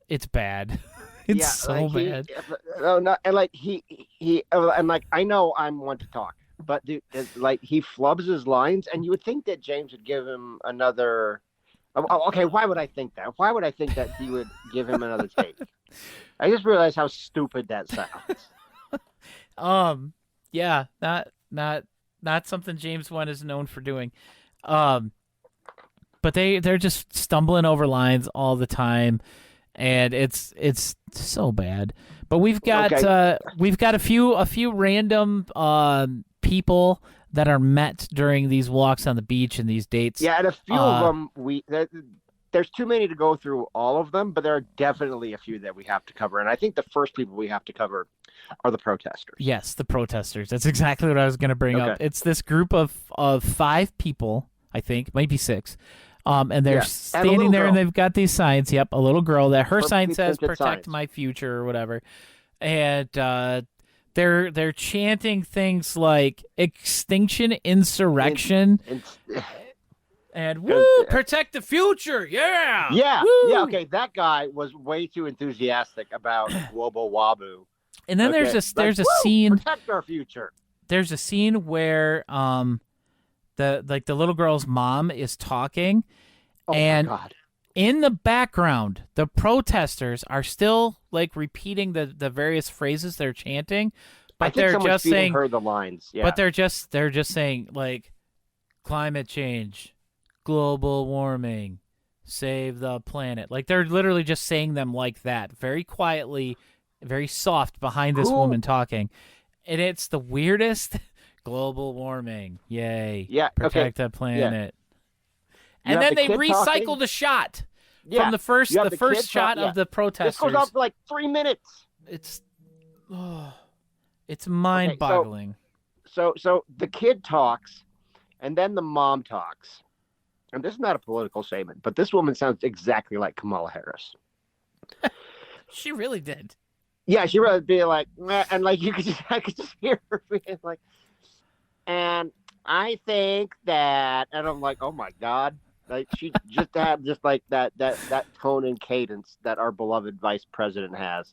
it's bad. It's so bad. And like I know I'm one to talk, but dude, like he flubs his lines, and you would think that James would give him another. Okay, why would I think that? Why would I think that he would give him another take? I just realized how stupid that sounds. Yeah, not something James Wan is known for doing. But they're just stumbling over lines all the time, and it's so bad. But we've got a few random people that are met during these walks on the beach and these dates. Yeah, and a few of them there's too many to go through all of them, but there are definitely a few that we have to cover. And I think the first people we have to cover are the protesters. Yes, the protesters. That's exactly what I was going to bring up. It's this group of 5 people, I think, maybe 6. And they're standing there and they've got these signs. Yep, a little girl that her sign says "Protect my future" or whatever. And they're chanting things like "Extinction Insurrection." And woo, protect the future, yeah. Yeah, woo! Yeah, okay, that guy was way too enthusiastic about Gwobu Wabu. And then there's a scene. Protect our future. There's a scene where the little girl's mom is talking, my God. In the background, the protesters are still like repeating the various phrases they're chanting, I but think they're someone's just feeding saying her the lines. Yeah. but they're just saying like climate change, global warming, save the planet. Like they're literally just saying them like that, very quietly, very soft behind this woman talking. And it's the weirdest global warming. Yay. Yeah, Protect okay. the planet. You And have then the they kid recycle talking. the shot Yeah. from the first You have the kid shot talk- of the protesters. This goes on for like 3 minutes. It's mind-boggling. So the kid talks, and then the mom talks. And this is not a political statement, but this woman sounds exactly like Kamala Harris. She really did. Yeah, she would be like, "Meh," and like I could just hear her being like, and I think that, and I'm like, oh my God, like she just had just like that tone and cadence that our beloved vice president has.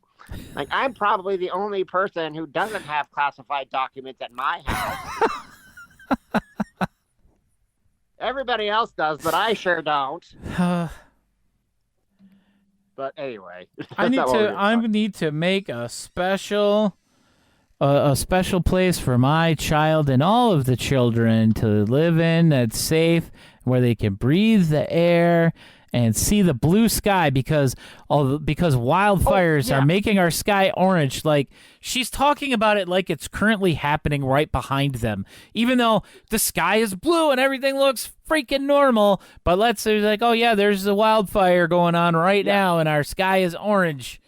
Like, I'm probably the only person who doesn't have classified documents at my house. Everybody else does, but I sure don't. But anyway, I need to make a special place for my child and all of the children to live in that's safe, where they can breathe the air and see the blue sky because wildfires are making our sky orange. Like, she's talking about it like it's currently happening right behind them, even though the sky is blue and everything looks freaking normal. But let's say, like, oh yeah, there's a wildfire going on right now and our sky is orange.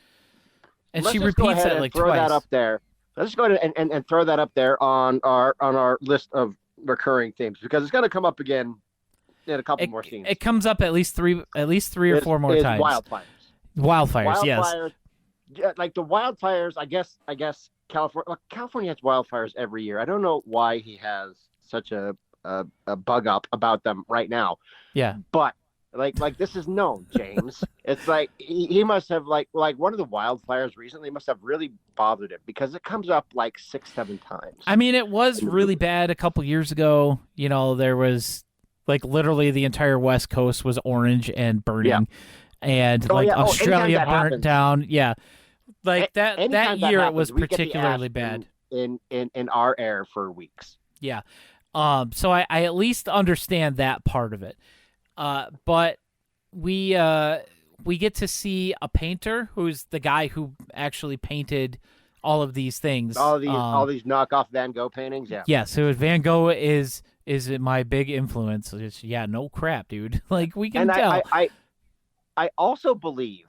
And she repeats that like throw twice. That up there. Let's just go ahead and throw that up there on our list of recurring themes, because it's going to come up again in a couple more scenes. It comes up at least three or four more times. Wildfires, yes. Yeah, like the wildfires. I guess California has wildfires every year. I don't know why he has such a bug up about them right now. Yeah, but like this is known, James. It's like he must have like one of the wildfires recently must have really bothered him, because it comes up like 6-7 times. I mean, it was really bad a couple years ago. You know, there was like literally the entire West Coast was orange and burning, and Australia burnt down. Yeah, like that year it was particularly bad in our air for weeks. Yeah, so I at least understand that part of it. But we get to see a painter who's the guy who actually painted all of these things. All these knockoff Van Gogh paintings. Yeah. Yeah. So Van Gogh is my big influence. No crap, dude. Like, we can tell. I also believe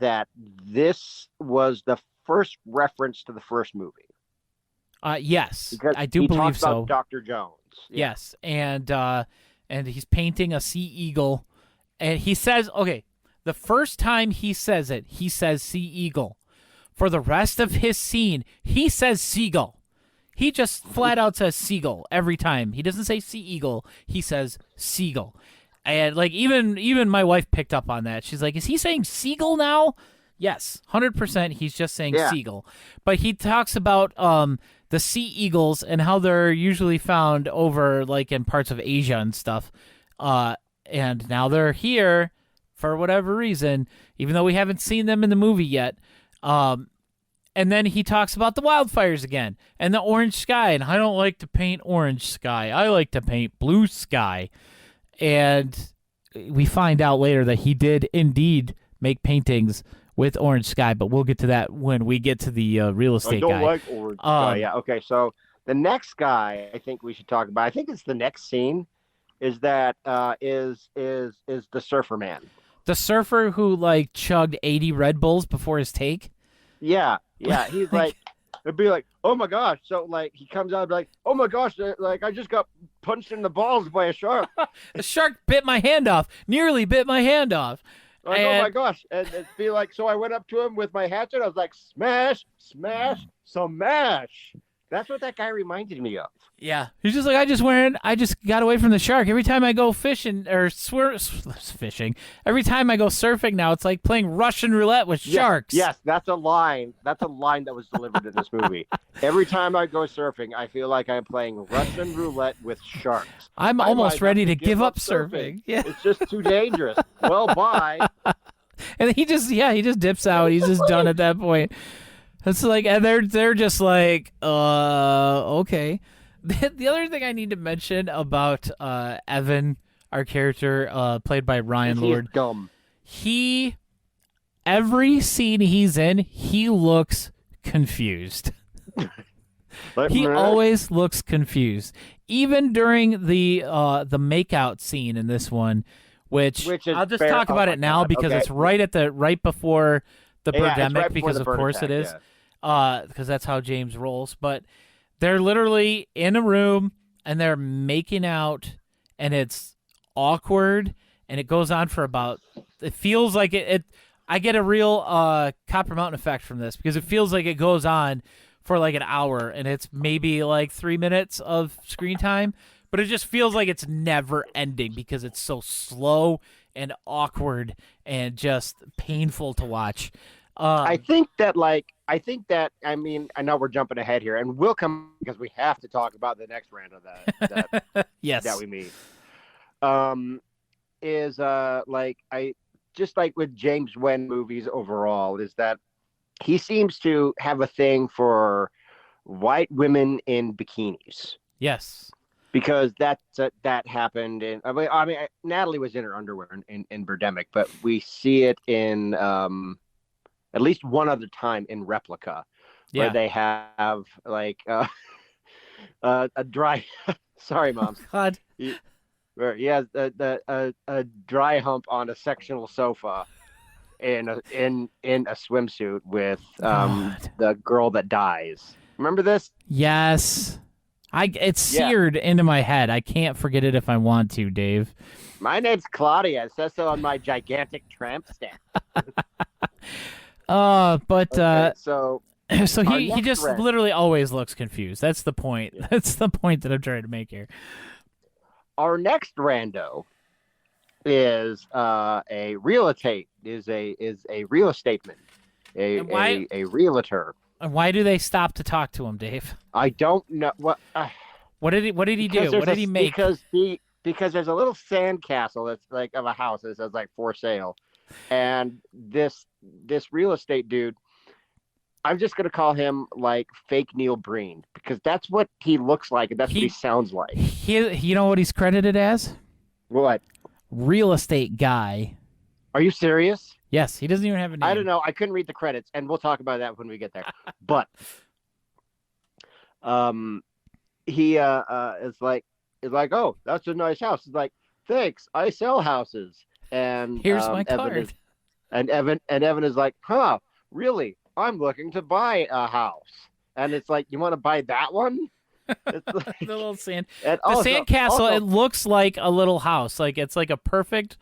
that this was the first reference to the first movie. Yes, because I do believe talks so. About Dr. Jones. Yeah. Yes, and he's painting a sea eagle, and he says, okay, the first time he says it, he says sea eagle. For the rest of his scene, he says seagull. He just flat out says seagull every time. He doesn't say sea eagle. He says seagull. And like even my wife picked up on that. She's like, is he saying seagull now? Yes, 100% he's just saying seagull. But he talks about the sea eagles and how they're usually found over like in parts of Asia and stuff. And now they're here for whatever reason, even though we haven't seen them in the movie yet. And then he talks about the wildfires again and the orange sky. And I don't like to paint orange sky. I like to paint blue sky. And we find out later that he did indeed make paintings with orange sky, but we'll get to that when we get to the real estate guy. I don't like orange sky. Yeah. Okay. So the next guy I think we should talk about, I think it's the next scene, is that is the surfer man. The surfer who like chugged 80 Red Bulls before his take. Yeah. Yeah. He's like, it'd be like, oh my gosh. So like he comes out and be like, oh my gosh, like I just got punched in the balls by a shark. A shark bit my hand off. Nearly bit my hand off. Like, oh my gosh. And it'd be like, so I went up to him with my hatchet. I was like, smash, smash, smash. That's what that guy reminded me of. Yeah, he's just like, I just got away from the shark. Every time I go fishing or fishing, every time I go surfing now, it's like playing Russian roulette with sharks. Yes, that's a line. That's a line that was delivered in this movie. Every time I go surfing, I feel like I'm playing Russian roulette with sharks. I'm almost ready to give up surfing. Yeah, it's just too dangerous. Well, bye. And he just dips out. He's just done at that point. It's like, and they're just like, okay. The other thing I need to mention about Evan, our character, played by Ryan Lord, dumb. Every scene he's in, he looks confused. He always looks confused. Even during the makeout scene in this one, which I'll just talk about it now because it's right before the Birdemic, because of course it is, because that's how James rolls. But they're literally in a room and they're making out, and it's awkward, and it goes on for about. It feels like it. I get a real Copper Mountain effect from this because it feels like it goes on for like an hour, and it's maybe like 3 minutes of screen time, but it just feels like it's never ending because it's so slow and awkward and just painful to watch. I mean, I know we're jumping ahead here, and we'll come because we have to talk about the next random that yes, that we meet. Is like I just like with James Wan movies overall is that he seems to have a thing for white women in bikinis. Yes, because that happened in. I mean, Natalie was in her underwear in Birdemic, but we see it in at least one other time in Replica, where they have like a dry. Sorry, Mom. God. Where he has a dry hump on a sectional sofa in a swimsuit with the girl that dies. Remember this? Yes. It's seared into my head. I can't forget it if I want to, Dave. My name's Claudia. It says so on my gigantic tramp stamp. So he just literally always looks confused. That's the point. Yeah. That's the point that I'm trying to make here. Our next rando is a real estate real estateman, a realtor. And why do they stop to talk to him, Dave? I don't know what did he do? What did he make? Because there's a little sandcastle that's like of a house that says like for sale, and this real estate dude, I'm just gonna call him like fake Neil Breen because that's what he looks like and that's what he sounds like. You know what he's credited as? What? Real estate guy. Are you serious? Yes, he doesn't even have a name. I don't know. I couldn't read the credits, and we'll talk about that when we get there. But he is like, oh, that's a nice house. He's like, thanks, I sell houses. And here's my card. Evan is like, huh, really? I'm looking to buy a house. And it's like, you want to buy that one? It's like, the little sandcastle. It looks like a little house. Like it's like a perfect,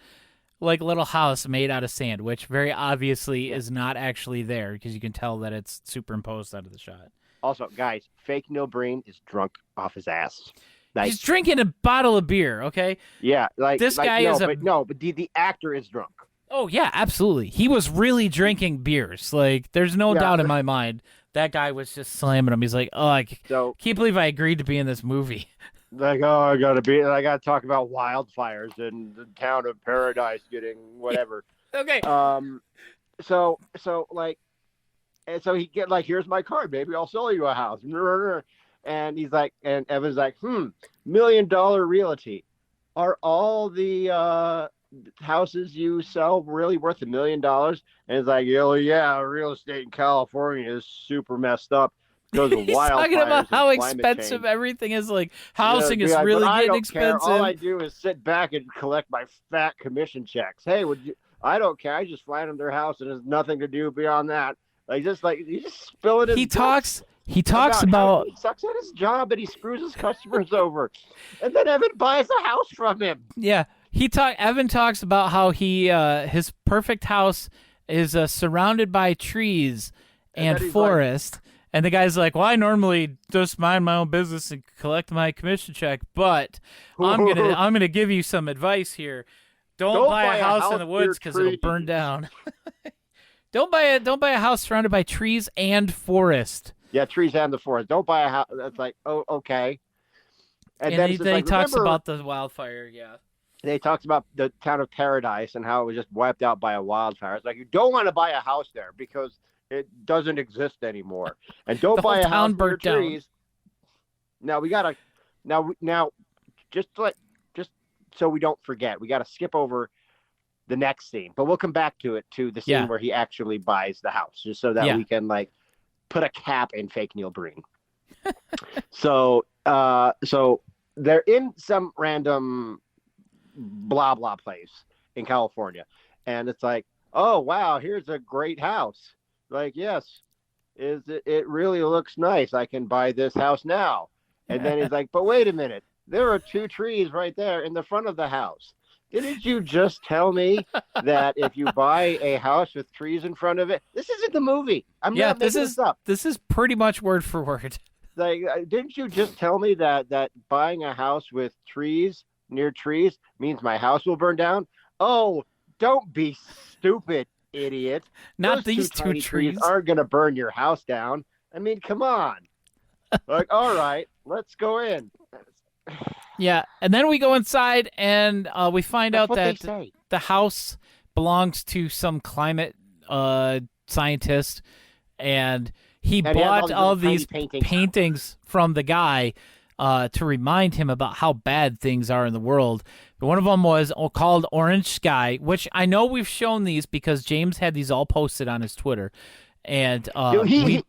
like little house made out of sand, which very obviously is not actually there because you can tell that it's superimposed out of the shot. Also, guys, fake Neil Breen is drunk off his ass. Like, he's drinking a bottle of beer. Okay. Yeah, like this guy is but the actor is drunk. Oh yeah, absolutely. He was really drinking beers. Like, there's no doubt in my mind that guy was just slamming them. He's like, oh, I can't believe I agreed to be in this movie. Like, oh, I got to talk about wildfires in the town of Paradise getting whatever. Okay. So like, and so he get like, here's my card, baby. I'll sell you a house. And he's like, and Evan's like, $1 million realty. Are all the houses you sell really worth $1 million? And it's like, oh yeah, real estate in California is super messed up. Goes with He's talking about how expensive change. Everything is. Like housing is really getting expensive. Care. All I do is sit back and collect my fat commission checks. Hey, I don't care. I just fly them their house and there's nothing to do beyond that. Like you just spill it. He talks about he sucks at his job and he screws his customers over, and then Evan buys a house from him. Yeah, Evan talks about how he his perfect house is surrounded by trees and forest. And the guy's like, well, I normally just mind my own business and collect my commission check, but I'm gonna give you some advice here. Don't buy a house in the woods because it'll burn down. Don't buy a house surrounded by trees and forest. Yeah, trees and the forest. Don't buy a house. That's like, oh, okay. And then he talks about the wildfire. Yeah. They talked about the town of Paradise and how it was just wiped out by a wildfire. It's like, you don't want to buy a house there because it doesn't exist anymore. And don't buy a house near trees. Now we gotta, now, just so we don't forget, we gotta skip over the next scene, but we'll come back to it, to the scene where he actually buys the house, just so that we can like put a cap in fake Neil Breen. So they're in some random blah blah place in California, and it's like, oh wow, here's a great house. Like, yes, it really looks nice. I can buy this house now. And then he's like, but wait a minute, there are 2 trees right there in the front of the house. Didn't you just tell me that if you buy a house with trees in front of it? This isn't the movie. I'm not making this up. This is pretty much word for word. Like, didn't you just tell me that buying a house with trees near trees means my house will burn down? Oh, don't be stupid, idiot. Not Those these 2 trees aren't going to burn your house down. I mean, come on. Like, all right, let's go in. Yeah, and then we go inside and we find out that the house belongs to some climate scientist, and he bought all these paintings from the guy to remind him about how bad things are in the world. But one of them was called Orange Sky, which I know we've shown these because James had these all posted on his Twitter. And he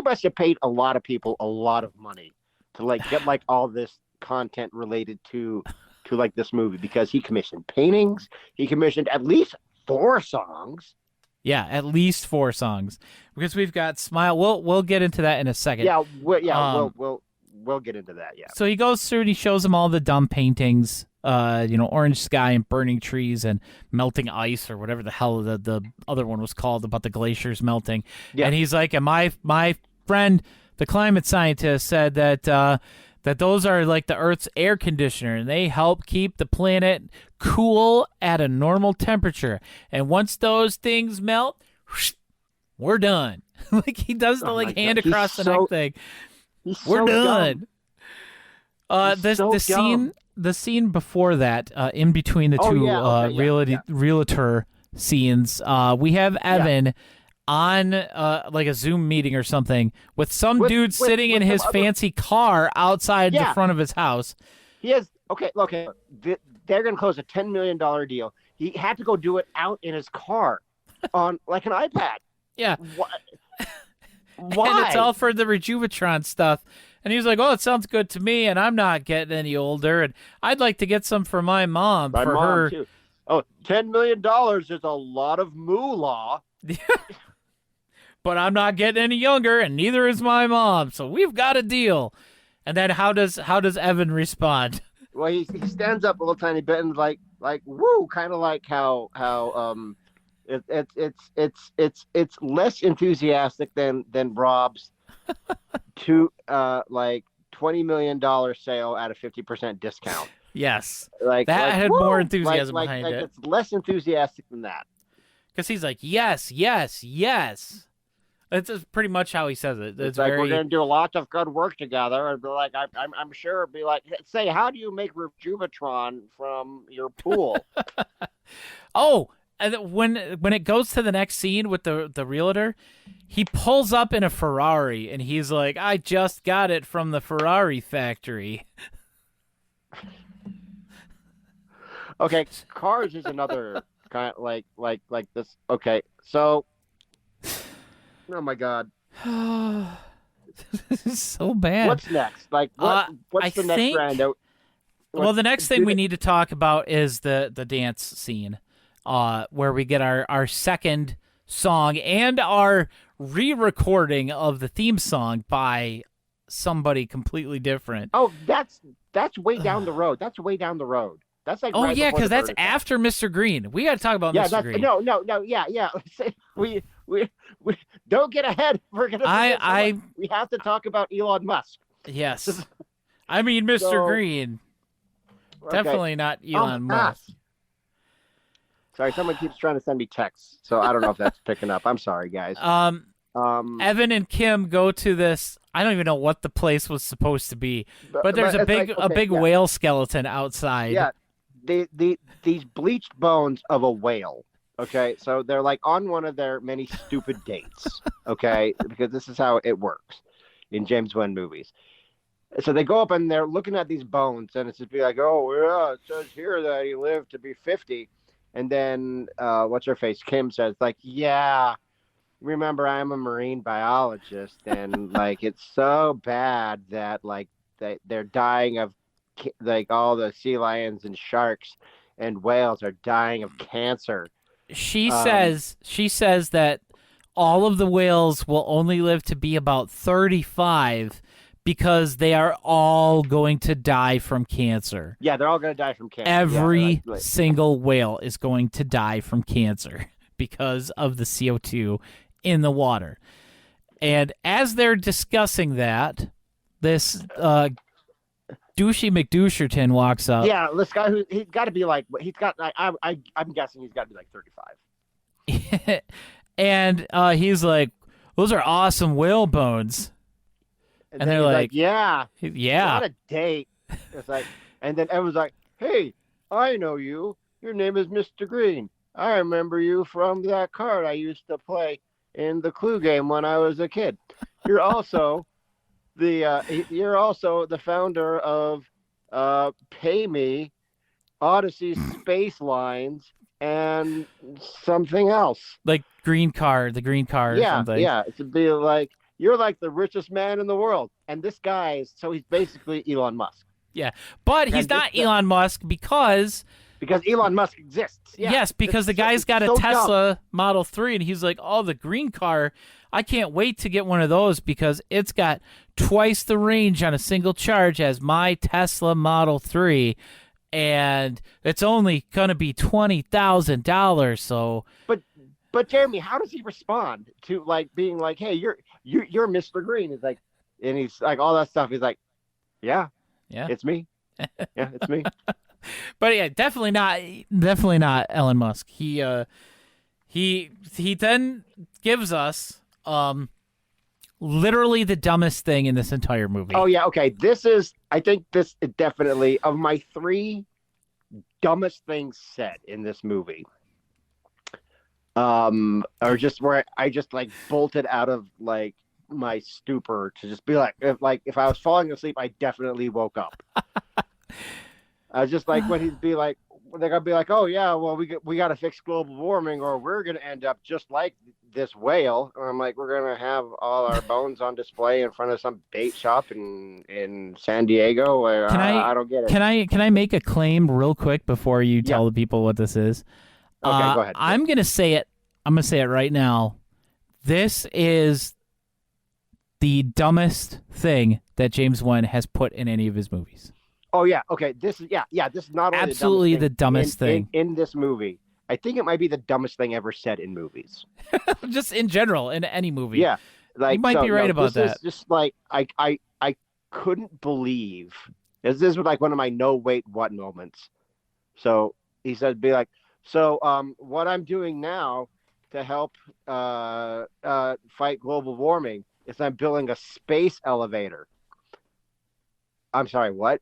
must have paid a lot of people a lot of money to like get like all this content related to like this movie, because he commissioned paintings. He commissioned at least 4 songs. Yeah, at least 4 songs, because we've got Smile. We'll get into that in a second. Yeah, we'll get into that. Yeah. So he goes through and he shows them all the dumb paintings. Orange sky and burning trees and melting ice, or whatever the hell the other one was called, about the glaciers melting. Yeah. And he's like, and my friend, the climate scientist, said that that those are like the Earth's air conditioner, and they help keep the planet cool at a normal temperature. And once those things melt, we're done. Like, he does the hand across the neck thing. We're done. The scene before that, in between the two realtor scenes, we have Evan on like a Zoom meeting or something with some dude sitting in his fancy car outside the front of his house. He has okay. They're gonna close a $10 million deal. He had to go do it out in his car on like an iPad. Yeah. What? Why? And it's all for the Rejuvatron stuff. And he was like, "Oh, it sounds good to me, and I'm not getting any older, and I'd like to get some for my mom, for her too." Oh, $10 million is a lot of moolah. But I'm not getting any younger, and neither is my mom, so we've got a deal. And then how does Evan respond? Well, he stands up a little tiny bit and like woo, kind of like how it's less enthusiastic than Rob's like $20 million sale at a 50% discount. Yes, that had more enthusiasm behind it. It's less enthusiastic than that. Because he's like, yes, yes, yes. That's just pretty much how he says it. It's like, we're going to do lots of good work together. And be like, I'm sure it'd be like, say, how do you make Rejuvatron from your pool? Oh, and when it goes to the next scene with the realtor, he pulls up in a Ferrari, and he's like, I just got it from the Ferrari factory. Okay, Cars is another kind of like this. Okay, so, oh my God, this is so bad. What's next? Like, what's the next round? Well, the next thing we need to talk about is the dance scene, where we get our second song and our re-recording of the theme song by somebody completely different. Oh, that's way down the road. That's way down the road. That's like because that's after Mr. Green. We got to talk about Mr. Green. No, yeah. We don't get ahead. We're gonna. We have to talk about Elon Musk. Yes. I mean, Mr. So- Green. Okay. Definitely not Elon Musk. Sorry, someone keeps trying to send me texts, so I don't know if that's picking up. I'm sorry, guys. Evan and Kim go to this. I don't even know what the place was supposed to be, but there's a big whale skeleton outside. Yeah, these bleached bones of a whale. Okay, so they're like on one of their many stupid dates. Okay, because this is how it works in James Wan movies. So they go up and they're looking at these bones, and it's just be like, oh yeah, it says here that he lived to be 50, and then what's her face? Kim says like, yeah. Remember, I'm a marine biologist, and like it's so bad that like they're dying of like all the sea lions and sharks and whales are dying of cancer. She says that all of the whales will only live to be about 35 because they are all going to die from cancer. Yeah, they're all going to die from cancer. Every single whale is going to die from cancer because of the CO2 in the water. And as they're discussing that, this douchey McDoucherton walks up. Yeah, this guy he's got to be like I'm guessing he's got to be like 35. And he's like, "Those are awesome whale bones." And they're like, "Yeah, yeah, not a date." It's like, and then everyone's like, "Hey, I know you. Your name is Mr. Green. I remember you from that card I used to play in the Clue game when I was a kid. You're also the founder of Pay Me, Odyssey Space Lines, and something else. Like the green car or something. Yeah, it should be like you're like the richest man in the world, and this guy he's basically Elon Musk. Yeah, but he's not Elon Musk because Elon Musk exists. Yeah. Yes, because the guy's got a Tesla Model 3, and he's like, oh, the green car, I can't wait to get one of those because it's got twice the range on a single charge as my Tesla Model 3, and it's only going to be $20,000, so... But Jeremy, how does he respond to, like, being like, hey, you're Mr. Green? It's like, and he's like, all that stuff. He's like, yeah, it's me. Yeah, it's me. But yeah, definitely not Elon Musk. He then gives us literally the dumbest thing in this entire movie. Oh yeah, okay. I think this is definitely of my 3 dumbest things said in this movie. Or just where I just like bolted out of like my stupor to just be like if I was falling asleep, I definitely woke up. I was just like when he'd be like, they're gonna be like, oh yeah, well we got to fix global warming, or we're gonna end up just like this whale. And I'm like, we're gonna have all our bones on display in front of some bait shop in San Diego. I don't get it. Can I make a claim real quick before you tell the people what this is? Okay, go ahead. I'm gonna say it. I'm gonna say it right now. This is the dumbest thing that James Wan has put in any of his movies. Oh yeah, okay. This is This is not only absolutely the dumbest thing in this movie. I think it might be the dumbest thing ever said in movies. Just in general, in any movie. Yeah, like you might be right about that. This is just like I couldn't believe. This is like one of my no wait what moments. So he said, "Be like, so what I'm doing now to help fight global warming is I'm building a space elevator." I'm sorry, what?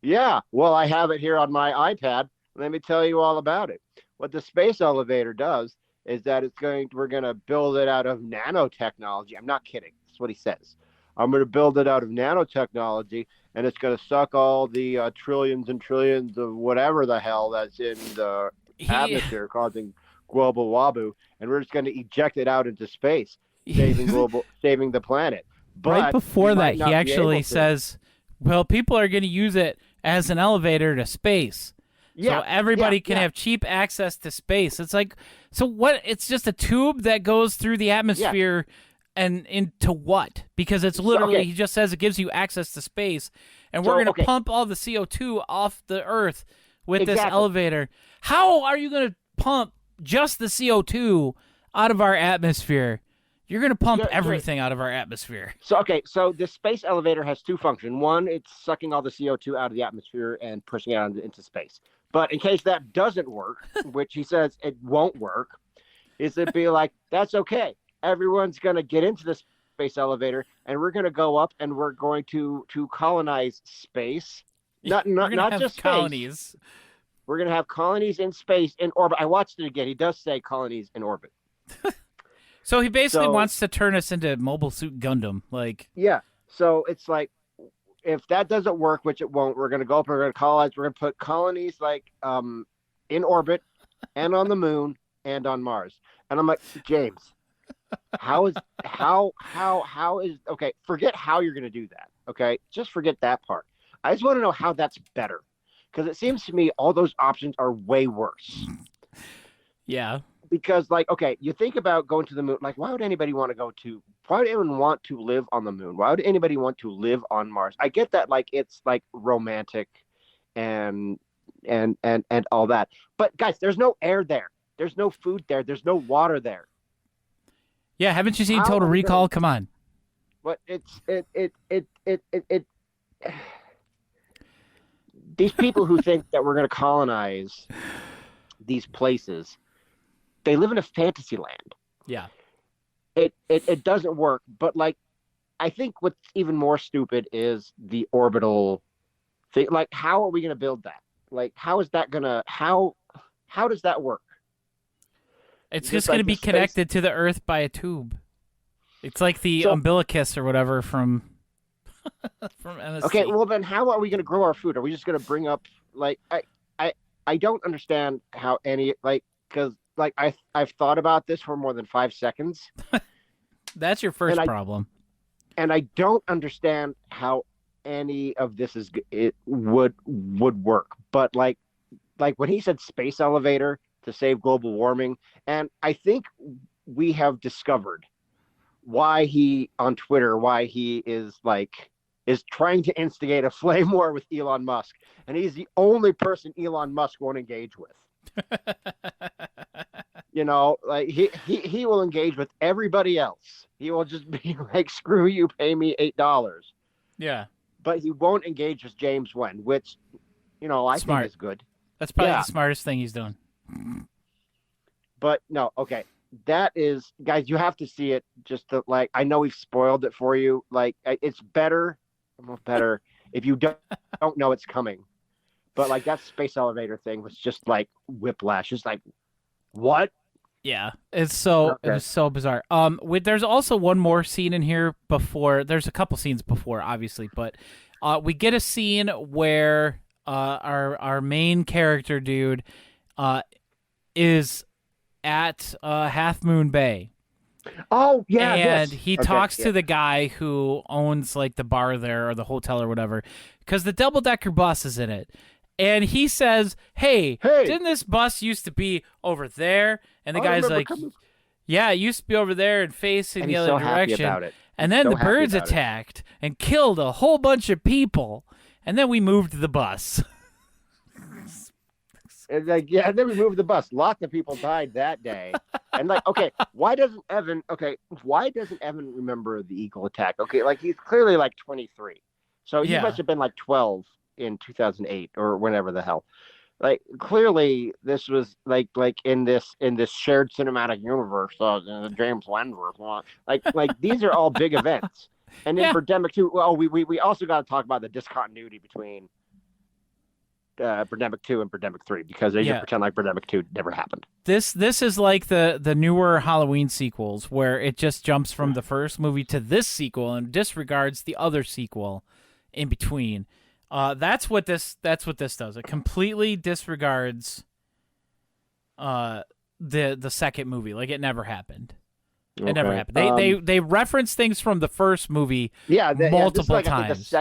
Yeah, well, I have it here on my iPad. Let me tell you all about it. What the space elevator does is that we're going to build it out of nanotechnology. I'm not kidding. That's what he says. I'm going to build it out of nanotechnology, and it's going to suck all the trillions and trillions of whatever the hell that's in the atmosphere causing Gwobu Wabu, and we're just going to eject it out into space, saving the planet. But right before that, he actually says, well, people are going to use it as an elevator to space. So everybody can have cheap access to space. It's like, so what? It's just a tube that goes through the atmosphere and into what? Because it's literally, he just says it gives you access to space. And we're going to pump all the CO2 off the Earth with this elevator. How are you going to pump just the CO2 out of our atmosphere. You're going to pump Sure. everything out of our atmosphere. So this space elevator has two functions. One, it's sucking all the CO2 out of the atmosphere and pushing it out into space. But in case that doesn't work, which he says it won't work, is it be like, that's okay. Everyone's going to get into the space elevator and we're going to go up and we're going to colonize space. Not just colonies. Space. We're going to have colonies in space, in orbit. I watched it again. He does say colonies in orbit. So he basically wants to turn us into Mobile Suit Gundam. Yeah. So it's like, if that doesn't work, which it won't, we're going to go up and we're going to colonize. We're going to put colonies in orbit and on the moon and on Mars. And I'm like, James, how is okay, forget how you're going to do that. Okay. Just forget that part. I just want to know how that's better. Because it seems to me all those options are way worse. Yeah. Because, you think about going to the moon. Why would anybody want to why would anyone want to live on the moon? Why would anybody want to live on Mars? I get that, it's, romantic and all that. But, guys, there's no air there. There's no food there. There's no water there. Yeah, haven't you seen Total Recall? Come on. But these people who think that we're going to colonize these places, they live in a fantasy land. Yeah. It doesn't work. But I think what's even more stupid is the orbital thing. How are we going to build that? How is that going to, how does that work? It's just going to be connected to the Earth by a tube. It's like the umbilicus or whatever from MSC. Okay, well then how are we going to grow our food? Are we just going to bring up, I don't understand how any, because I've thought about this for more than 5 seconds. That's your first problem. And I don't understand how any of this would work. But when he said space elevator to save global warming, and I think we have discovered why he is trying to instigate a flame war with Elon Musk, and he's the only person Elon Musk won't engage with. He will engage with everybody else. He will just be like, screw you, pay me $8. Yeah. But he won't engage with James Wen, which, I think is good. That's probably the smartest thing he's doing. But no, okay. That is, guys, you have to see it just to, I know we've spoiled it for you. It's better if you don't know it's coming. But that space elevator thing was just whiplash. It's what? Yeah, it was so bizarre. There's also one more scene in here before. There's a couple scenes before, obviously, but we get a scene where our main character dude is at Half Moon Bay. Oh yeah, and he talks to the guy who owns the bar there or the hotel or whatever, because the double-decker bus is in it. And he says, hey, didn't this bus used to be over there? And the guy's like, yeah, it used to be over there and facing the other direction. About it. And then the birds attacked and killed a whole bunch of people. And then we moved the bus. And then we moved the bus. Lots of people died that day. And why doesn't Evan remember the Eagle attack? Okay, he's clearly 23. So he must have been 12 in 2008 or whenever the hell. Clearly this was in this shared cinematic universe, the James Wenworth. These are all big events. And then Birdemic 2, well, we also got to talk about the discontinuity between Birdemic 2 and Birdemic 3, because they just pretend Birdemic 2 never happened. This is the newer Halloween sequels, where it just jumps from the first movie to this sequel and disregards the other sequel in between. That's what this does. It completely disregards the second movie. It never happened. It never happened. They reference things from the first movie multiple times.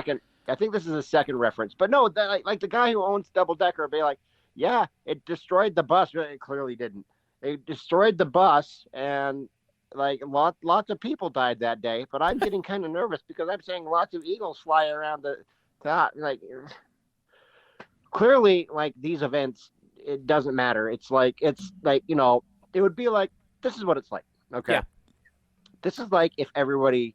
I think this is a second reference. But no, the guy who owns Double Decker would be like, yeah, it destroyed the bus. It clearly didn't. It destroyed the bus, and lots of people died that day. But I'm getting kind of nervous because I'm saying lots of eagles fly around the top. Clearly, these events, it doesn't matter. It would be this is what it's like. Okay. Yeah. This is like if everybody,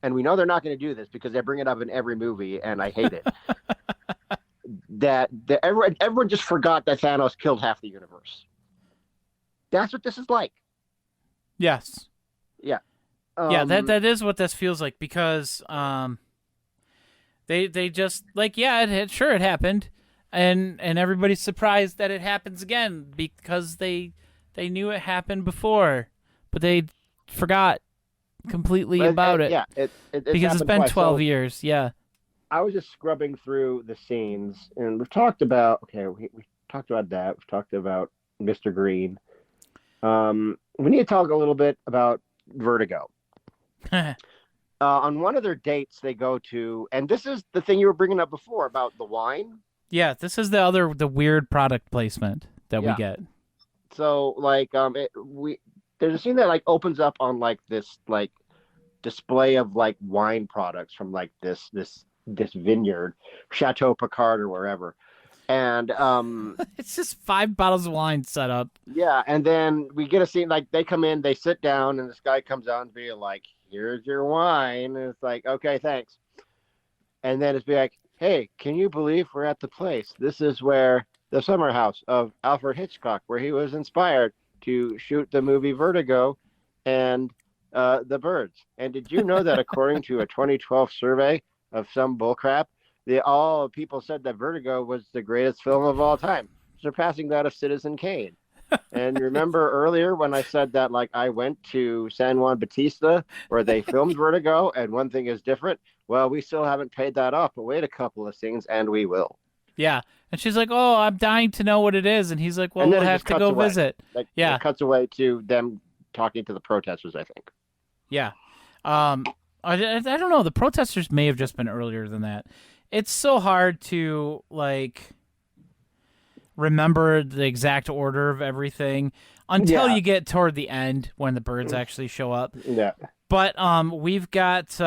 and we know they're not going to do this because they bring it up in every movie, and I hate it. that everyone just forgot that Thanos killed half the universe. That's what this is like. Yes. Yeah. That is what this feels like, because they just like, yeah, it happened, and everybody's surprised that it happens again because they knew it happened before, but they forgot completely about it. Yeah, because it's been twice. 12 So, years. Yeah. I was just scrubbing through the scenes, and we've talked about we talked about that. We've talked about Mr. Green. We need to talk a little bit about Vertigo. On one of their dates, they go to, and this is the thing you were bringing up before about the wine. Yeah, this is the weird product placement that we get. So like there's a scene that like opens up on like this like display of like wine products from like this vineyard, Chateau Picard or wherever. And it's just 5 bottles of wine set up. Yeah, and then we get a scene like they come in, they sit down, and this guy comes out and be like, "Here's your wine." And it's like, "Okay, thanks." And then it's be like, "Hey, can you believe we're at the place? This is where the summer house of Alfred Hitchcock, where he was inspired to shoot the movie Vertigo and The Birds. And did you know that according to a 2012 survey of some bullcrap, all people said that Vertigo was the greatest film of all time, surpassing that of Citizen Kane." And remember earlier when I said that, like, I went to San Juan Bautista where they filmed Vertigo, and one thing is different? Well, we still haven't paid that off, but wait a couple of things, and we will. Yeah. And she's like, "Oh, I'm dying to know what it is." And he's like, "Well, we'll have to go visit." Like, yeah. It cuts away to them talking to the protesters, I think. Yeah. I don't know. The protesters may have just been earlier than that. It's so hard to, like, remember the exact order of everything until you get toward the end when the birds actually show up. Yeah. But we've got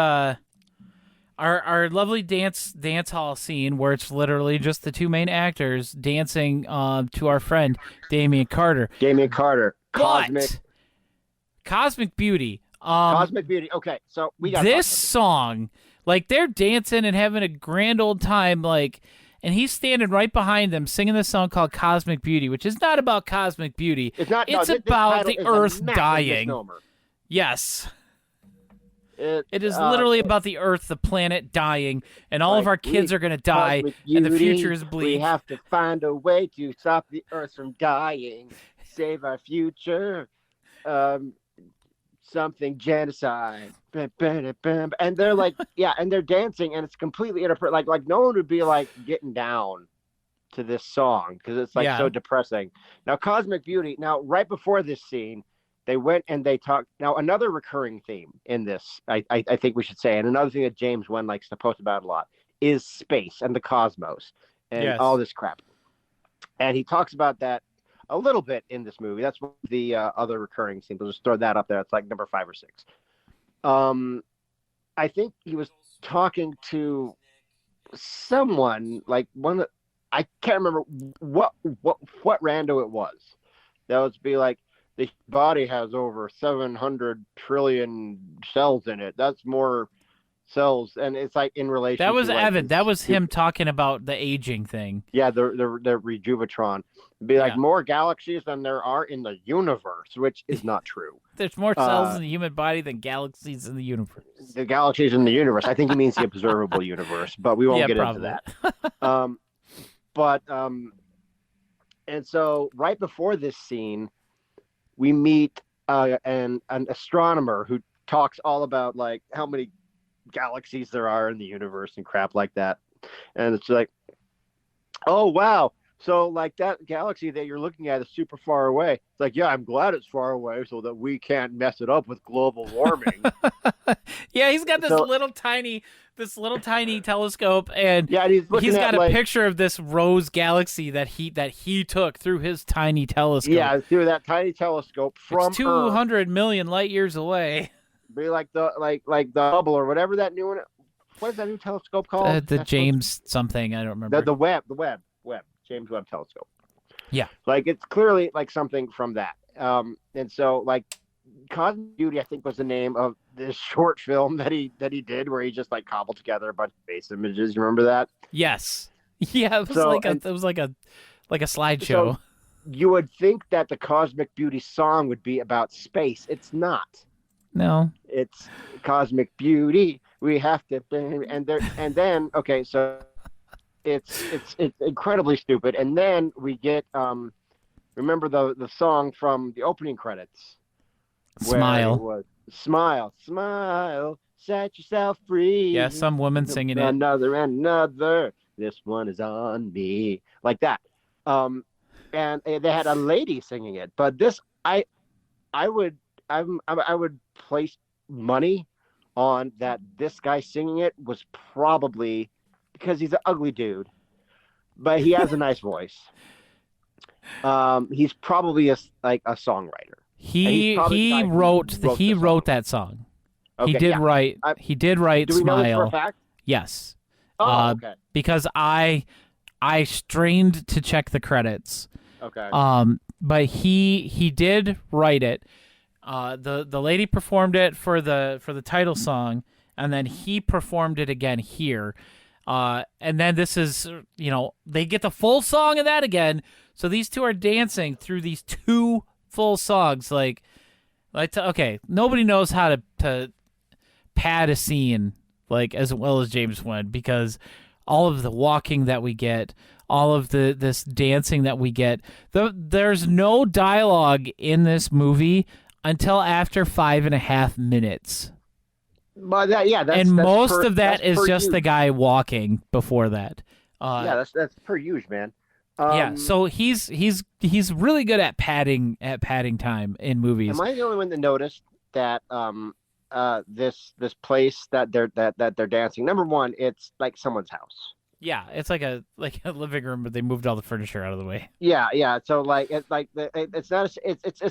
our lovely dance hall scene where it's literally just the 2 main actors dancing to our friend Damian Carter. Cosmic Beauty. Cosmic Beauty. Okay, so we got this song. Like, they're dancing and having a grand old time, like, and he's standing right behind them singing this song called Cosmic Beauty, which is not about cosmic beauty. It's not. It's about the Earth dying. Yes. It is literally about the Earth, the planet dying, and all of our kids are going to die, and the future is bleak. We have to find a way to stop the Earth from dying, save our future. Something genocide, and they're like, and they're dancing, and it's completely inappropriate. Like no one would be like getting down to this song because it's like so depressing. Now, Cosmic Beauty. Now, right before this scene, they went and they talked. Now, another recurring theme in this, I think we should say, and another thing that James Wan likes to post about a lot is space and the cosmos and all this crap. And he talks about that a little bit in this movie. That's one of the other recurring scenes. We'll just throw that up there. It's like number 5 or 6. I think he was talking to someone, like one. I can't remember what rando it was. That would be like, the body has over 700 trillion cells in it. That's more cells, and it's like in relation. That was to, like, Evan. That was him talking about the aging thing. Yeah, the Rejuvatron. Be like more galaxies than there are in the universe, which is not true. There's more cells in the human body than galaxies in the universe. The galaxies in the universe. I think he means the observable universe, but we won't get probably. into that. And so right before this scene, we meet an astronomer who talks all about like how many galaxies there are in the universe and crap like that. And it's like, oh wow, so like that galaxy that you're looking at is super far away. It's like, yeah, I'm glad it's far away so that we can't mess it up with global warming. Yeah, he's got this little tiny telescope, and he's got a picture of this rose galaxy that he took through his tiny telescope. Yeah, through that tiny telescope from it's 200 million light years away. Be like the Hubble or whatever that new one. What is that new telescope called? The James something, I don't remember. The Webb, James Webb Telescope. Yeah, like it's clearly like something from that. And so like Cosmic Beauty, I think, was the name of this short film that he did, where he just like cobbled together a bunch of face images. You remember that? Yes. Yeah, it was So like a slideshow. so you would think that the Cosmic Beauty song would be about space. It's not. No. It's Cosmic Beauty. We have to, and then okay, so it's incredibly stupid. And then we get remember the song from the opening credits. Where Smile. it was, smile, smile, set yourself free. Yeah, some woman singing it. Another. This one is on me, like that. And they had a lady singing it, but this I would place money on that this guy singing it was probably, because he's an ugly dude, but he has a nice voice. He's probably a songwriter. He wrote that song. Okay, he did write. He did write do we know this Smile. for a fact? Yes. Oh, okay. Because I strained to check the credits. Okay. But he did write it. The lady performed it for the title song, and then he performed it again here. And then this is, they get the full song of that again. So these two are dancing through these two full songs. Okay, nobody knows how to pad a scene as well as James Wan, because all of the walking that we get, all of this dancing that we get, there's no dialogue in this movie until after 5.5 minutes. But that's most of that is just the guy walking before that. That's per use, man. So he's really good at padding time in movies. Am I the only one that noticed that this place that they're dancing? Number one, it's like someone's house. Yeah, it's like a living room, but they moved all the furniture out of the way. Yeah. So it's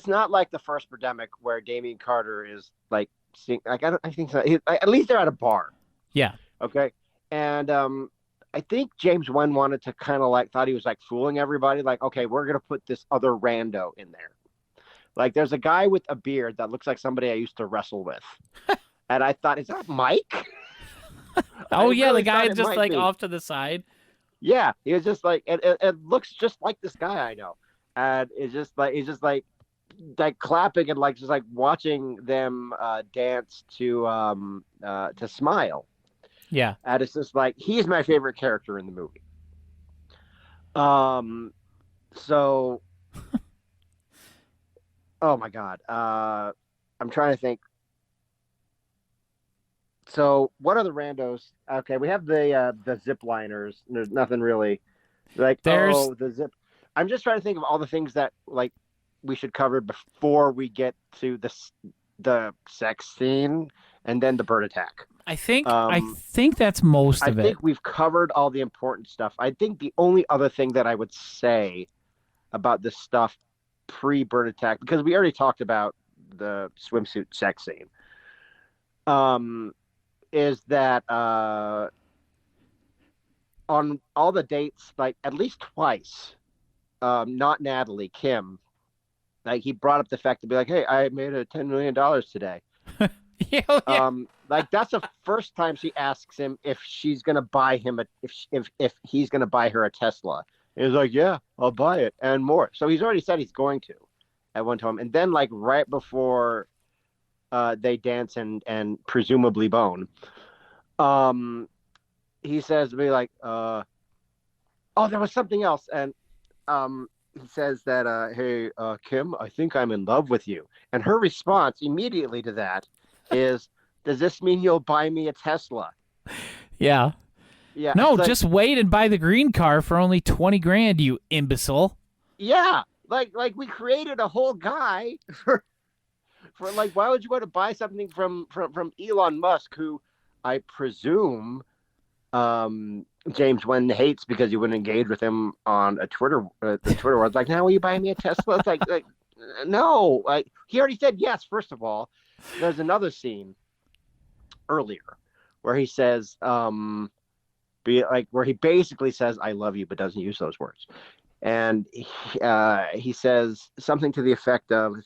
not like the first Birdemic where Damien Carter is like seeing, I think so. At least they're at a bar. Yeah. Okay. And I think James Wan wanted to kind of thought he was fooling everybody. Okay, we're gonna put this other rando in there. There's a guy with a beard that looks like somebody I used to wrestle with, and I thought, is that Mike? Oh yeah, the guy just off to the side. Yeah, he was just it looks just like this guy I know, and it's just he's just clapping and just watching them dance to Smile. Yeah, and it's just he's my favorite character in the movie. So, oh my God, I'm trying to think. So, what are the randos? Okay, we have the zip liners. There's nothing really the zip. I'm just trying to think of all the things that we should cover before we get to the sex scene and then the bird attack. I think that's most of it. I think we've covered all the important stuff. I think the only other thing that I would say about this stuff pre-bird attack, because we already talked about the swimsuit sex scene, is that on all the dates, at least twice, not Natalie, Kim, he brought up the fact to be hey, I made $10 million today. Yeah. That's the first time she asks him if she's gonna buy him if he's gonna buy her a Tesla. And he's yeah, I'll buy it and more. So he's already said he's going to at one time. And then right before they dance and presumably bone, he says to me oh, there was something else, and he says that hey, Kim, I think I'm in love with you. And her response immediately to that is, does this mean you'll buy me a Tesla? Yeah. Yeah. No, just wait and buy the green car for only $20,000, you imbecile. Yeah. We created a whole guy for why would you want to buy something from Elon Musk, who I presume James Wan hates because you wouldn't engage with him on a Twitter the Twitter world. Now will you buy me a Tesla? It's no. He already said yes, first of all. There's another scene earlier where he says where he basically says I love you, but doesn't use those words. And he says something to the effect of,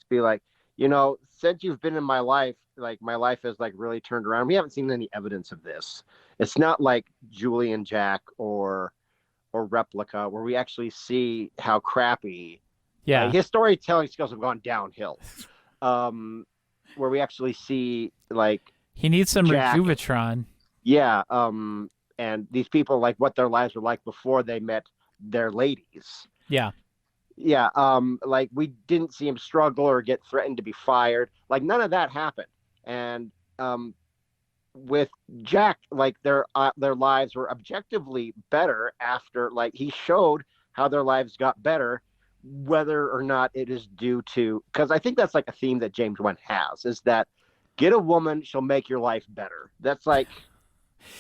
since you've been in my life, like my life has like really turned around. We haven't seen any evidence of this. It's not like Julie and Jack or Replica, where we actually see how crappy. Yeah. His storytelling skills have gone downhill. Where we actually see like He needs some Jack. Rejuvetron. Yeah. And these people, like what their lives were like before they met their ladies. Yeah. Yeah. Like we didn't see him struggle or get threatened to be fired. Like none of that happened. And with Jack, like their lives were objectively better after, like he showed how their lives got better, whether or not it is due to, because I think that's like a theme that James Wan has, is that get a woman, she'll make your life better. That's like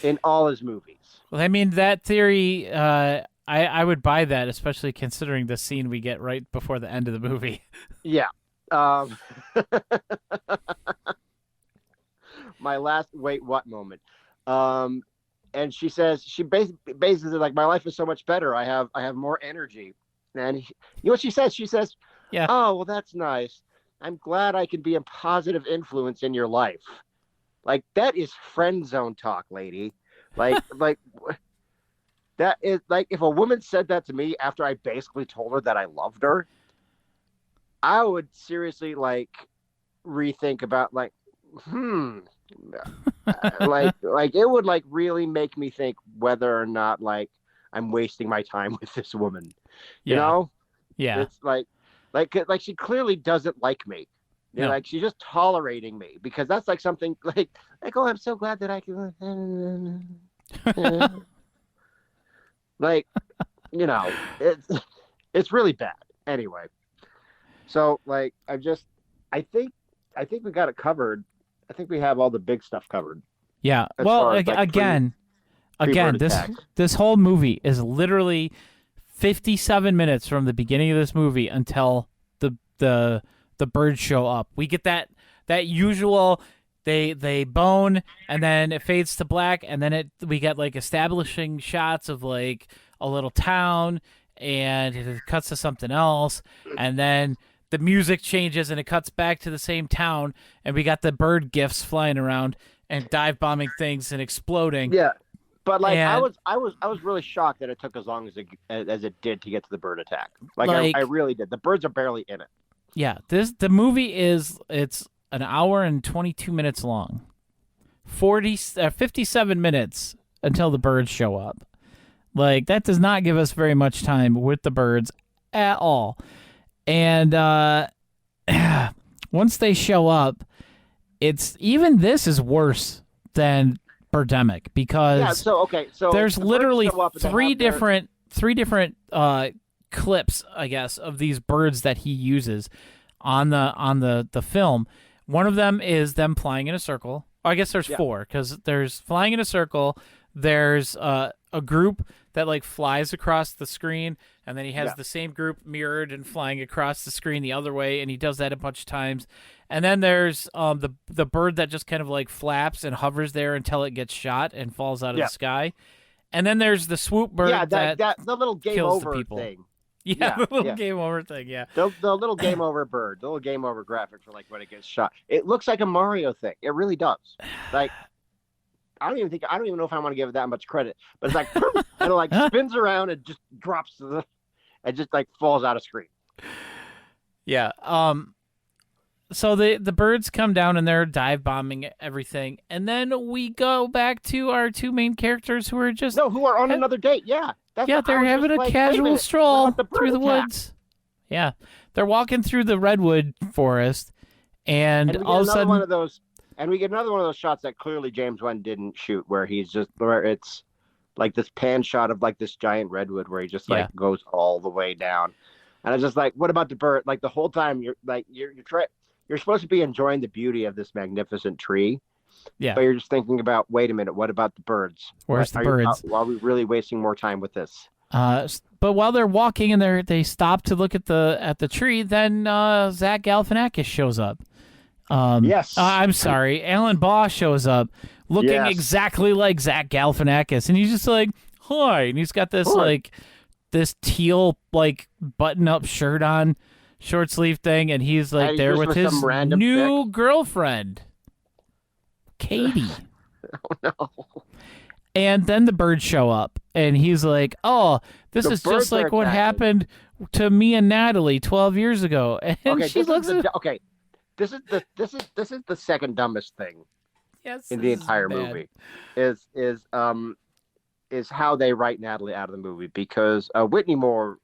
in all his movies. Well, I mean, that theory, I would buy that, especially considering the scene we get right before the end of the movie. Yeah. My last wait what moment. And she says, she basically like, my life is so much better. I have more energy. And you know what she says? She says, Yeah. Oh, well, that's nice. I'm glad I can be a positive influence in your life. Like that is friend zone talk, lady. Like that is like, if a woman said that to me after I basically told her that I loved her, I would seriously like rethink about like, like it would like really make me think whether or not like I'm wasting my time with this woman. You know? Yeah. It's like she clearly doesn't like me. No. Like she's just tolerating me, because that's like something like oh, I'm so glad that I can like, it's really bad. Anyway. So like I think we got it covered. I think we have all the big stuff covered. Yeah. As Well, far as, like, again, pre-bird this attack. this whole movie is literally 57 minutes from the beginning of this movie until the birds show up. We get that usual they bone, and then it fades to black, and then we get like establishing shots of like a little town, and it cuts to something else, and then the music changes and it cuts back to the same town, and we got the bird gifts flying around and dive bombing things and exploding. Yeah. But like And- I was really shocked that it took as long as it did to get to the bird attack. Like I really did. The birds are barely in it. Yeah, the movie it's an hour and 22 minutes long. 57 minutes until the birds show up. Like that does not give us very much time with the birds at all. And once they show up, this is worse than Birdemic, because So there's the birds literally show up and they three have their- different clips, I guess, of these birds that he uses on the film. One of them is them flying in a circle. I guess there's four, because there's flying in a circle. There's a group that like flies across the screen, and then he has the same group mirrored and flying across the screen the other way, and he does that a bunch of times. And then there's the bird that just kind of like flaps and hovers there until it gets shot and falls out of the sky. And then there's the swoop bird that the little game kills the over people. thing. Yeah, the little game over thing, yeah. The little game over bird, the little game over graphic for like when it gets shot. It looks like a Mario thing. It really does. Like I don't even know if I want to give it that much credit, but it's like and it like spins around and just drops and just like falls out of screen. Yeah. So the birds come down and they're dive bombing everything, and then we go back to our two main characters who are just who are on another date. Yeah. They're having a casual stroll through the attack? woods. Yeah, they're walking through the redwood forest, and we get all of a another sudden, one of those, and we get another one of those shots that clearly James Wan didn't shoot, where it's like this pan shot of like this giant redwood where he just like goes all the way down, and it's just like, what about the bird? Like the whole time you're supposed to be enjoying the beauty of this magnificent tree. Yeah. But you're just thinking about, wait a minute, what about the birds? Where's the birds? Are we really wasting more time with this? But while they're walking and they stop to look at the tree, then Zach Galifianakis shows up. Yes. I'm sorry, Alan Baugh shows up, looking exactly like Zach Galifianakis, and he's just like, hi, and he's got this like this teal like button-up shirt on, short sleeve thing, and he's like And there he's with with his some random new girlfriend, Katie. Oh, no. And then the birds show up, and he's like, "Oh, this The is birds just like are what attacking. happened to me and Natalie 12 years ago." And Okay, she looks at okay. This is the second dumbest thing yes, in the this is entire bad. movie. Is how they write Natalie out of the movie, because Whitney Moore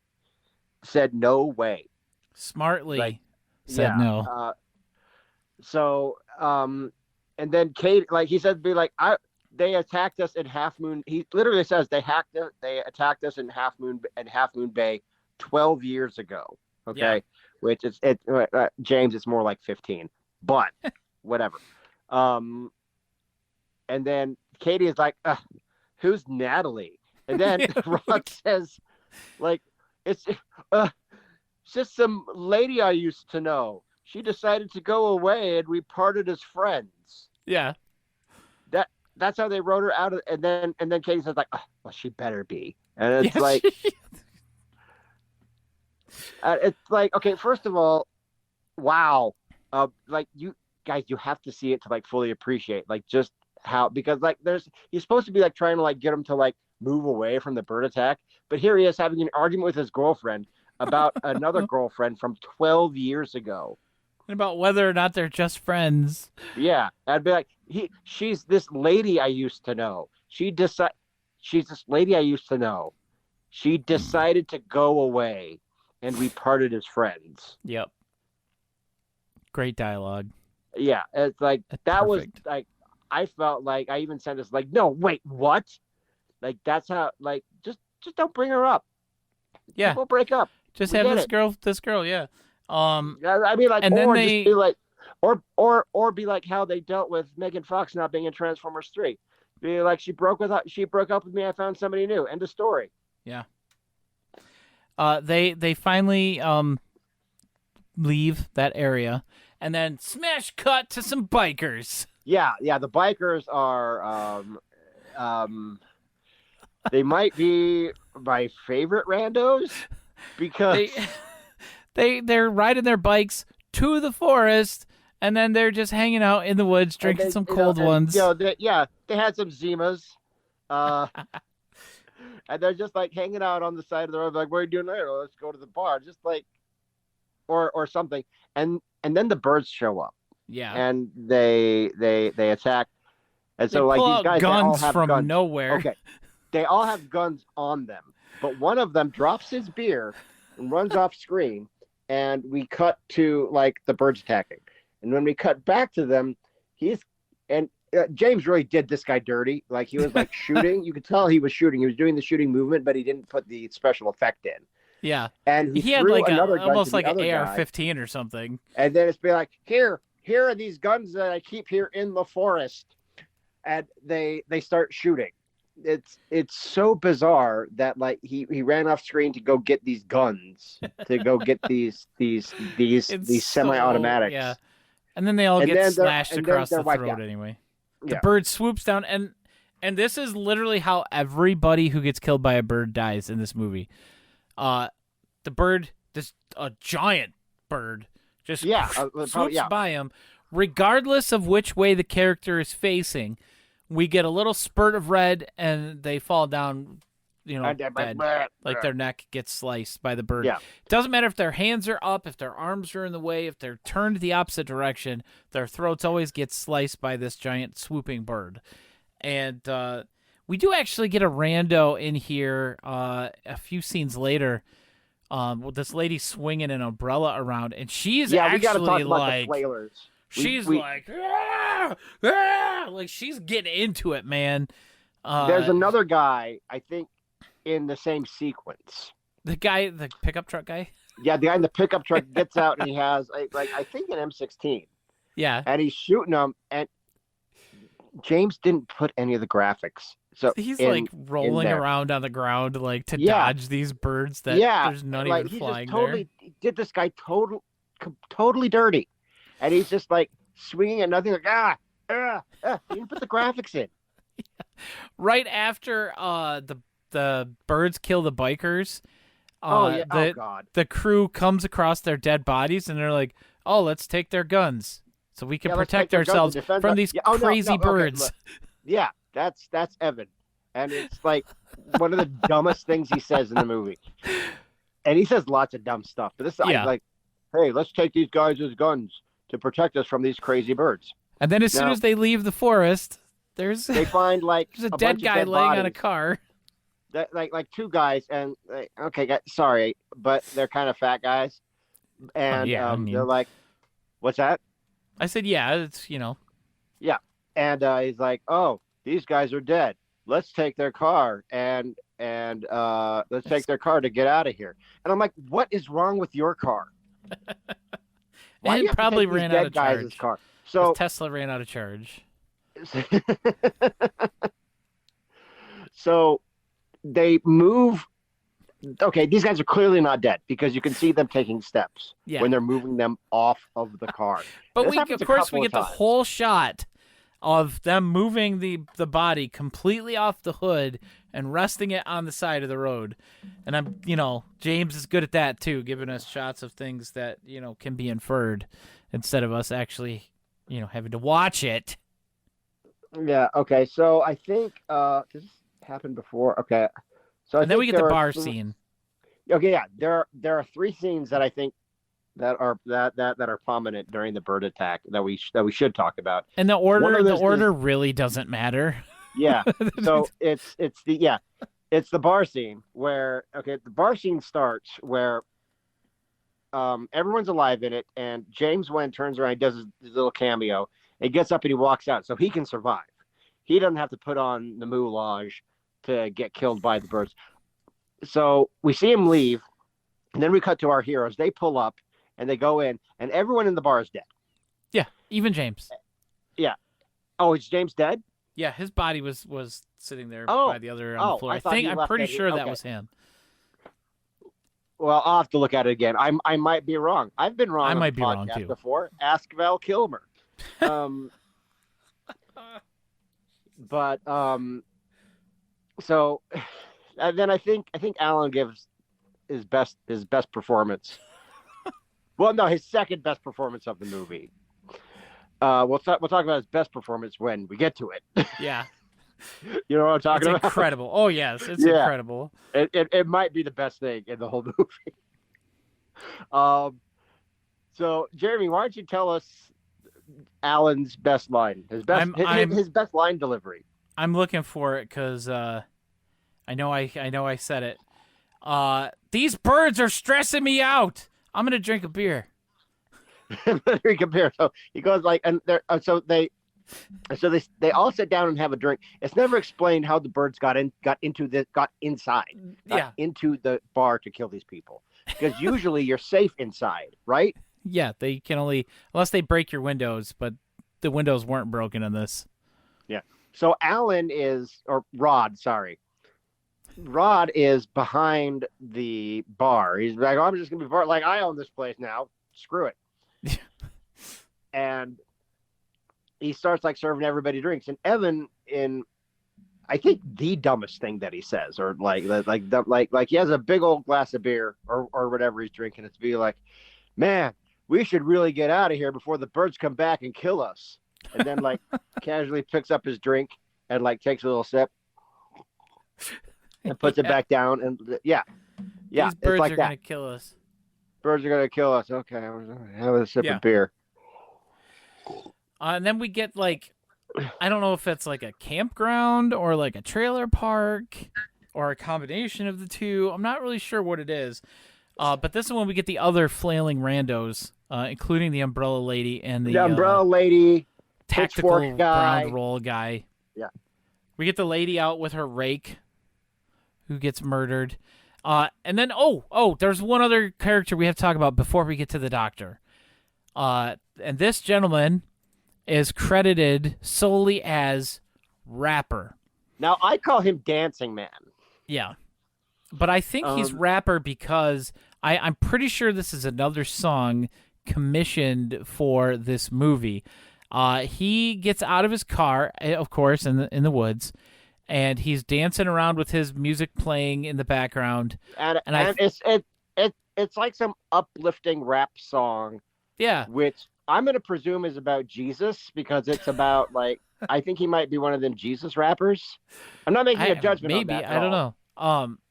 said no way. Smartly Like, said yeah, no. And then Kate, like he said, they attacked us in Half Moon. He literally says they attacked us in Half Moon Bay 12 years ago. Okay, Yeah. which is James. It's more like 15, but whatever. And then Katie is like, "Who's Natalie?" And then Rock says, "Like it's just some lady I used to know. She decided to go away, and we parted as friends." Yeah. That's how they wrote her out of, and then Katie says like, "Well, she better be," and it's Yes, like, okay, first of all, wow, like you guys, you have to see it to like fully appreciate like just how, because like he's supposed to be like trying to like get him to like move away from the bird attack, but here he is having an argument with his girlfriend about another girlfriend from 12 years ago. about whether or not they're just friends. Yeah, I'd be like, she's this lady I used to know. She's this lady I used to know. She decided to go away, and we parted as friends. Yep. Great dialogue. Yeah, it's like that Perfect. was like, I felt like I even said this like, no, wait, what? Like that's how, like just don't bring her up. Yeah. People break up. Just We have get this it. girl, yeah. I mean, like, And then or they- just be like, or be like how they dealt with Megan Fox not being in Transformers 3. Be like, she broke up with me. I found somebody new. End of story. Yeah. They finally leave that area, and then smash cut to some bikers. Yeah. The bikers are, they might be my favorite randos because They're riding their bikes to the forest, and then they're just hanging out in the woods, drinking some cold ones. they had some Zimas, and they're just like hanging out on the side of the road, like, what are you doing later? Well, let's go to the bar, just like, or something. And then the birds show up, Yeah. and they attack, and so They pull like these out guys, they all guns have from guns. nowhere. Okay, they all have guns on them, but one of them drops his beer and runs off screen, and we cut to like the birds attacking. And when we cut back to them, James really did this guy dirty. Like he was like shooting. You could tell he was shooting. He was doing the shooting movement, but he didn't put the special effect in. Yeah. And He had threw like another gun almost to like the an other guy. AR-15 or something. And then it's be like, here are these guns that I keep here in the forest. And they start shooting. It's so bizarre that like he ran off screen to go get these guns, to go get these semi-automatics. Yeah. And then they all And get then slashed and then across they're the wiped throat out. anyway. Yeah. The bird swoops down, and this is literally how everybody who gets killed by a bird dies in this movie. The bird, a giant bird, just swoops by him, regardless of which way the character is facing. We get a little spurt of red, and they fall down, dead. Like their neck gets sliced by the bird. Yeah. It doesn't matter if their hands are up, if their arms are in the way, if they're turned the opposite direction, their throats always get sliced by this giant swooping bird. And we do actually get a rando in here a few scenes later with this lady swinging an umbrella around, and she's we actually gotta talk about like... the flailers. She's like, "Ah! Ah!" Like she's getting into it, man. There's another guy, I think, in the same sequence. The pickup truck guy. Yeah, the guy in the pickup truck gets out and he has I think an M16. Yeah, And he's shooting them, and James didn't put any of the graphics. So he's in- like in rolling there. around on the ground, like to Yeah. dodge these birds that there's none like, even he flying just totally there. did this guy totally dirty, and he's just like swinging at nothing, like he didn't put the graphics in. Right after the birds kill the bikers, Oh yeah. Oh God. the crew comes across their dead bodies and they're like, "Oh, let's take their guns so we can Yeah, let's take protect their guns ourselves and defend from our- these Yeah, oh, no, crazy no, okay, birds." look. Yeah, that's Evan, and it's like one of the dumbest things he says in the movie. And he says lots of dumb stuff, but this Yeah. is like, hey, let's take these guys as guns to protect us from these crazy birds. And then as soon Now- as they leave the forest, there's They find like there's a bunch dead of guy dead laying on a bodies. car. That, like two guys, and okay, sorry, but they're kind of fat guys, and yeah, I mean- they're like, what's that? I said, "Yeah, it's And he's like, oh, these guys are dead. Let's take their car and let's take their car to get out of here. And I'm like, what is wrong with your car? Why do you have to probably take these ran dead out of guys' charge. car? So Tesla ran out of charge." so they move. Okay, these guys are clearly not dead because you can see them taking steps Yeah. when they're moving them off of the car. But This we, happens of a course, couple we of get the times. whole shot of them moving the body completely off the hood and resting it on the side of the road. And James is good at that too, giving us shots of things that, can be inferred instead of us actually, having to watch it. Yeah. Okay. So I think does this happen before? Okay. So And then we get the there are bar three- scene. Okay. Yeah. There are three scenes that I think that are prominent during the bird attack that we should talk about. And the One order of those order really doesn't matter. Yeah. So it's the bar scene where the bar scene starts where everyone's alive in it, and James Wen turns around, he does his little cameo, and he gets up and he walks out so he can survive. He doesn't have to put on the moulage to get killed by the birds. So we see him leave, and then we cut to our heroes. They pull up and they go in, and everyone in the bar is dead. Yeah, even James. Oh, is James dead? Yeah, his body was sitting there Oh. by the other on the floor. I thought he I'm left pretty it here. sure that Okay. was him. Well, I'll have to look at it again. I might be wrong. I've been wrong. I on might the be wrong, podcast too. Before, ask Val Kilmer. But so and then I think Alan gives his best performance. Well, no, his second best performance of the movie. We'll talk about his best performance when we get to it. Yeah. You know what I'm It's talking about? incredible. Oh, yes. It's Yeah. incredible. It might be the best thing in the whole movie. So Jeremy, why don't you tell us Alan's best line, his best line delivery? I'm looking for it because I know I said it. These birds are stressing me out. I'm gonna drink a beer. Very compare. So he goes like, and they all sit down and have a drink. It's never explained how the birds got into the bar to kill these people, because usually you're safe inside, right? Yeah, they can only unless they break your windows, but the windows weren't broken in this. Yeah. So Rod is behind the bar. He's like, oh, I'm just gonna be bar. Like, I own this place now. Screw it. And he starts like serving everybody drinks. And Evan, I think the dumbest thing that he says, or like he has a big old glass of beer or whatever he's drinking. It's be like, man, we should really get out of here before the birds come back and kill us. And then like casually picks up his drink and like takes a little sip and puts it back down. And yeah, These birds it's like are that. gonna kill us. Birds are gonna kill us. Okay, have a sip Yeah. of beer. And then we get like, I don't know if it's like a campground or like a trailer park or a combination of the two. I'm not really sure what it is. But this is when we get the other flailing randos, including the umbrella lady and The umbrella lady, tactical pitchfork guy. ground roll guy. Yeah. We get the lady out with her rake who gets murdered. And then, there's one other character we have to talk about before we get to the doctor. And this gentleman is credited solely as rapper. Now I call him Dancing Man. Yeah. But I think he's rapper because I'm pretty sure this is another song commissioned for this movie. He gets out of his car, of course, in the woods, and he's dancing around with his music playing in the background. And it's like some uplifting rap song, yeah, which I'm going to presume is about Jesus, because it's about like, I think he might be one of them Jesus rappers. I'm not making a judgment maybe on that I don't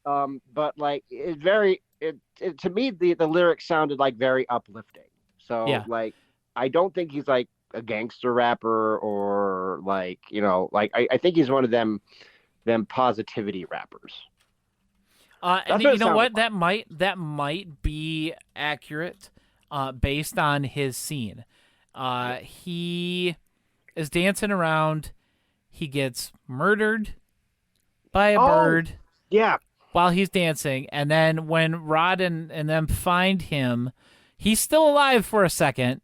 know. But like to me the lyrics sounded like very uplifting. So Yeah. like I don't think he's like a gangster rapper or like, you know, like I think he's one of them positivity rappers. And you know what? That might be accurate, based on his scene. He is dancing around. He gets murdered by a bird. Yeah. While he's dancing, and then when Rod and them find him, he's still alive for a second.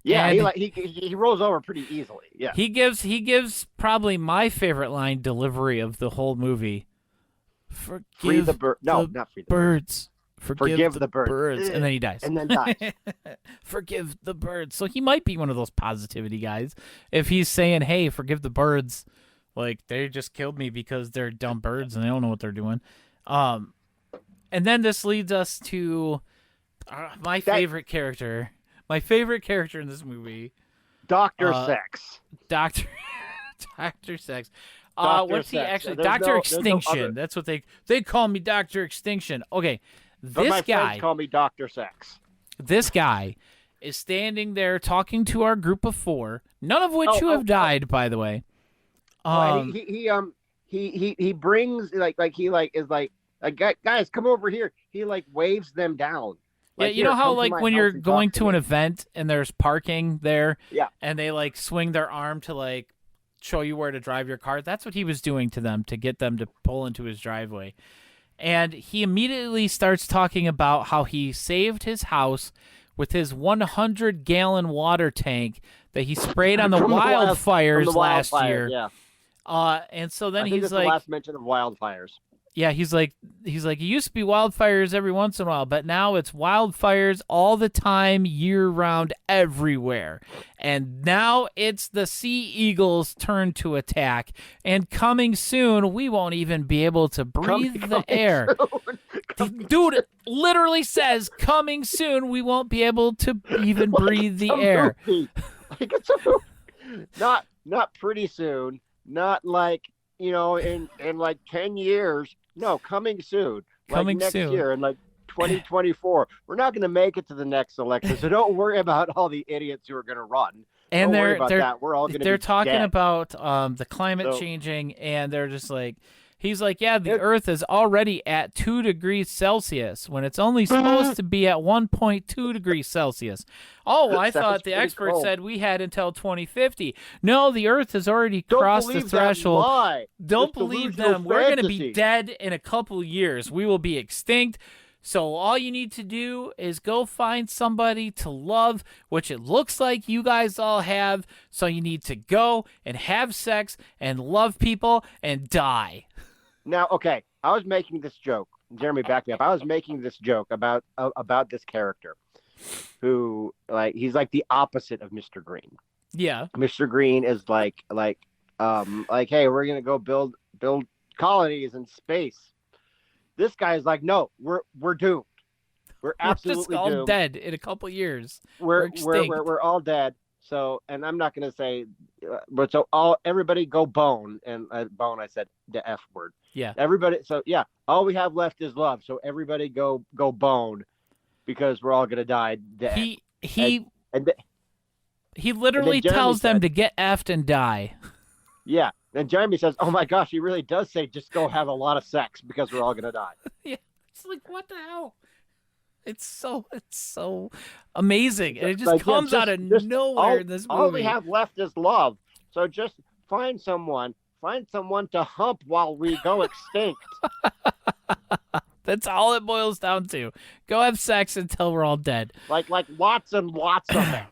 Yeah, he rolls over pretty easily. Yeah. He gives probably my favorite line delivery of the whole movie. Free the bird. No, not free the birds. Forgive the birds. And then he dies. And then dies. Forgive the birds. So he might be one of those positivity guys. If he's saying, hey, forgive the birds, like they just killed me because they're dumb birds and they don't know what they're doing. And then this leads us to my favorite character. My favorite character in this movie. Dr. Sex. Dr. Sex. What's he Sex. actually? There's Dr. no Extinction. other. That's what they call me, Dr. Extinction. Okay, But my guy. friends call me Dr. Sex. This guy is standing there talking to our group of 4, none of which have died, by the way. He brings guys, come over here. He like waves them down. Yeah, Like, you know how like when you're and going talk to an me. event and there's parking there, Yeah. and they like swing their arm to like show you where to drive your car. That's what he was doing to them to get them to pull into his driveway. And he immediately starts talking about how he saved his house with his 100-gallon water tank that he sprayed on the wildfires last year. Yeah. And so then I think he's that's like, the last mention of wildfires. yeah, he's like, it used to be wildfires every once in a while, but now it's wildfires all the time, year round, everywhere. And now it's the sea eagles' turn to attack. And coming soon, we won't even be able to breathe the air. Dude, it literally says, coming soon, we won't be able to even breathe the air. Like it's a movie. Not pretty soon. Not like, you know, in like 10 years. No, coming soon. Coming next soon. year in like 2024. We're not going to make it to the next election, so don't worry about all the idiots who are going to run. And don't worry about that. We're all going to be they're talking dead. about the climate changing, and they're just like, he's like, yeah, the Earth is already at 2 degrees Celsius when it's only supposed to be at 1.2 degrees Celsius. Oh, I thought the expert said we had until 2050. No, the Earth has already crossed the threshold. Don't believe them. We're going to be dead in a couple years. We will be extinct. So all you need to do is go find somebody to love, which it looks like you guys all have. So you need to go and have sex and love people and die. Now, okay, I was making this joke. Jeremy, back me up. I was making this joke about this character who, like, he's like the opposite of Mr. Green. Yeah. Mr. Green is like, hey, we're going to go build colonies in space. This guy is like, no, we're doomed. We're absolutely all doomed. Dead in a couple years. We're all dead. So, and I'm not going to say, but so everybody go bone. And bone, I said the F word. Yeah. Everybody. So yeah, all we have left is love. So everybody go bone, because we're all going to die dead. He literally tells them to get effed and die. Yeah. And Jeremy says, oh my gosh, he really does say, just go have a lot of sex because we're all going to die. Yeah. It's like, what the hell? It's so amazing. And it just comes out of nowhere in this movie. All we have left is love. So just find someone to hump while we go extinct. That's all it boils down to. Go have sex until we're all dead. Like lots and lots of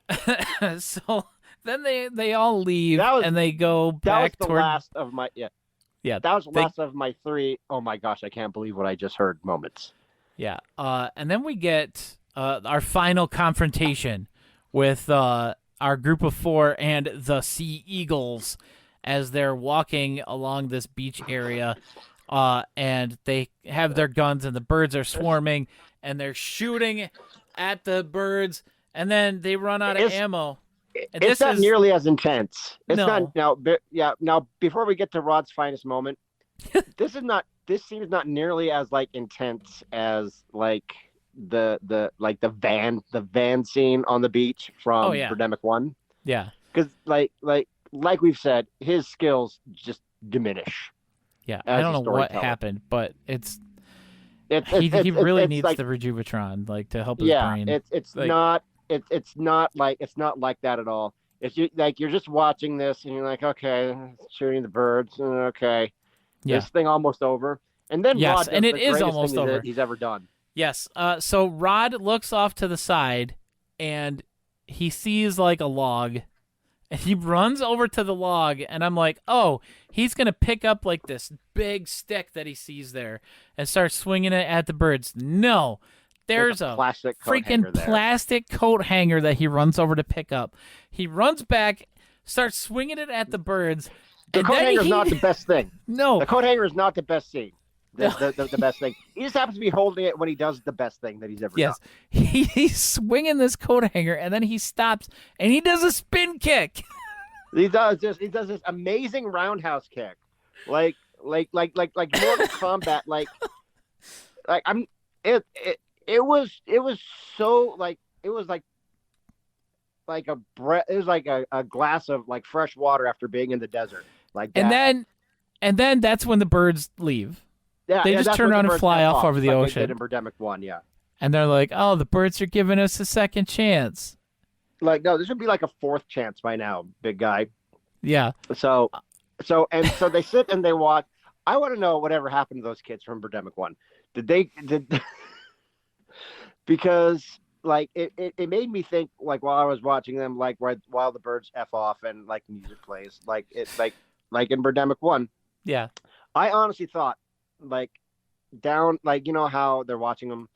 them. So then they all leave and they go back toward... That was the last of my 3, oh my gosh, I can't believe what I just heard moments. Yeah. And then we get our final confrontation with our group of 4 and the Sea Eagles. as they're walking along this beach area, and they have their guns, and the birds are swarming, and they're shooting at the birds, and then they run out of ammo. And it's not nearly as intense. It's No. not now. Now, before we get to Rod's finest moment, this seems not nearly as like intense as like the van scene on the beach from Birdemic 1. Yeah. Because like we've said, his skills just diminish. Yeah, I don't know what happened, but he really needs the Rejuvatron, like, to help his brain. It's not like that at all. It's you're just watching this and you're like, okay, shooting the birds, okay, this thing almost over, and then yes, Rod and it the is greatest almost thing over. He's ever done. Yes. So Rod looks off to the side, and he sees like a log. And he runs over to the log, and I'm like, oh, he's going to pick up like this big stick that he sees there and start swinging it at the birds. No, there's a plastic freaking plastic coat hanger that he runs over to pick up. He runs back, starts swinging it at the birds. The coat hanger is not the best thing. No. The coat hanger is not the best thing. The best thing. He just happens to be holding it when he does the best thing that he's ever done. He's swinging this coat hanger, and then he stops, and he does a spin kick. He does this amazing roundhouse kick, like Mortal Kombat, It was so like it was like a glass of like fresh water after being in the desert, like that. And then that's when the birds leave. Yeah, they just turn around and fly off over the ocean. They did in Birdemic 1, yeah. And they're like, "Oh, the birds are giving us a second chance." Like, no, this would be like a fourth chance by now, big guy. Yeah. So they sit and they watch. I want to know whatever happened to those kids from Birdemic 1. Because like it made me think, like, while I was watching them, like while the birds F off and like music plays, like it's like in Birdemic 1. Yeah. I honestly thought, like, down, like, you know how they're watching them,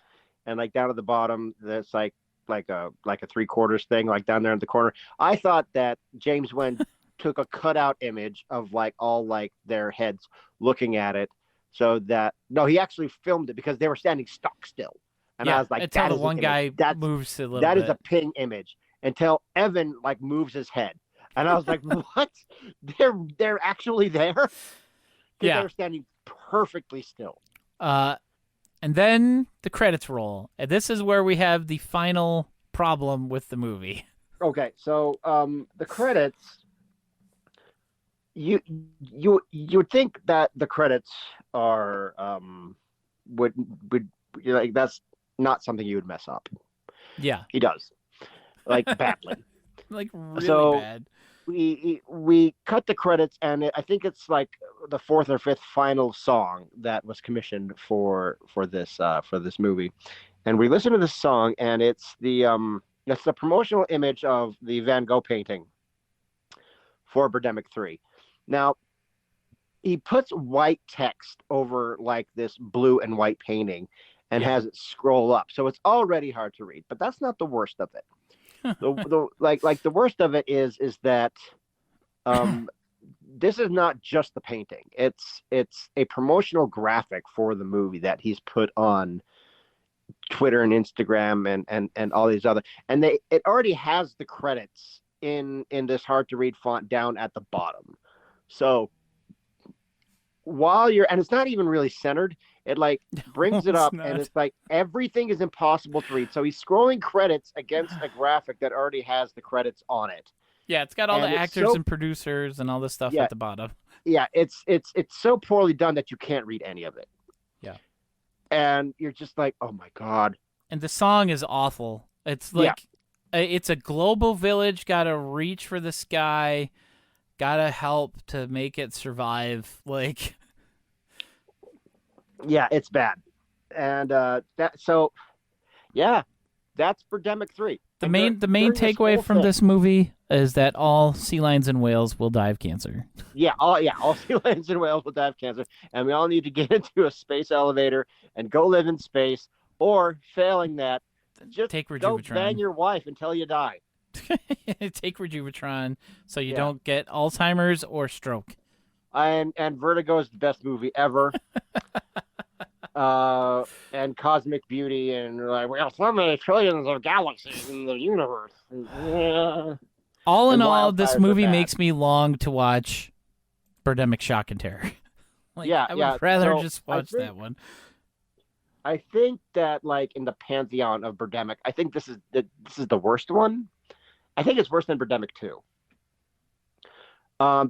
and like down at the bottom there's like a 3/4 thing, like down there in the corner. I thought that James Wen took a cutout image of like all like their heads looking at it, so that he actually filmed it because they were standing stock still. And I was like, until the one guy moves a little bit. That is a ping image until Evan like moves his head. And I was like, what? They're actually there? Yeah. They're standing perfectly still. And then the credits roll. And this is where we have the final problem with the movie. Okay, so the credits, you would think that the credits are would like, that's not something you would mess up. Yeah. He does. Like, badly. Like, really bad. We cut the credits, and I think it's like the fourth or fifth final song that was commissioned for this movie, and we listen to this song, and it's the promotional image of the Van Gogh painting for Birdemic 3. Now, he puts white text over like this blue and white painting, and has it scroll up, so it's already hard to read. But that's not the worst of it. The worst of it is that this is not just the painting. It's a promotional graphic for the movie that he's put on Twitter and Instagram and all these other, and it already has the credits in this hard to read font down at the bottom. So while and it's not even really centered, it like brings it up, and it's like everything is impossible to read. So he's scrolling credits against a graphic that already has the credits on it. Yeah, it's got all the actors and producers and all this stuff at the bottom. Yeah, it's so poorly done that you can't read any of it. Yeah. And you're just like, oh my God. And the song is awful. It's like it's a global village, gotta reach for the sky, gotta help to make it survive. Like, yeah, it's bad. And that's Birdemic 3. The main takeaway from this movie is that all sea lions and whales will die of cancer. All sea lions and whales will die of cancer, and we all need to get into a space elevator and go live in space, or failing that, just take go bang your wife until you die. Take Rejuvetron so you Yeah. don't get Alzheimer's or stroke. And Vertigo is the best movie ever. And Cosmic Beauty, and like, we have so many trillions of galaxies in the universe. All in And all, this Wildfires are movie bad. makes me long to watch Birdemic Shock and Terror. Yeah, I would yeah. rather So, just I watch think- that one. I think that, like, in the pantheon of Birdemic, I think this is the worst one. I think it's worse than Birdemic 2.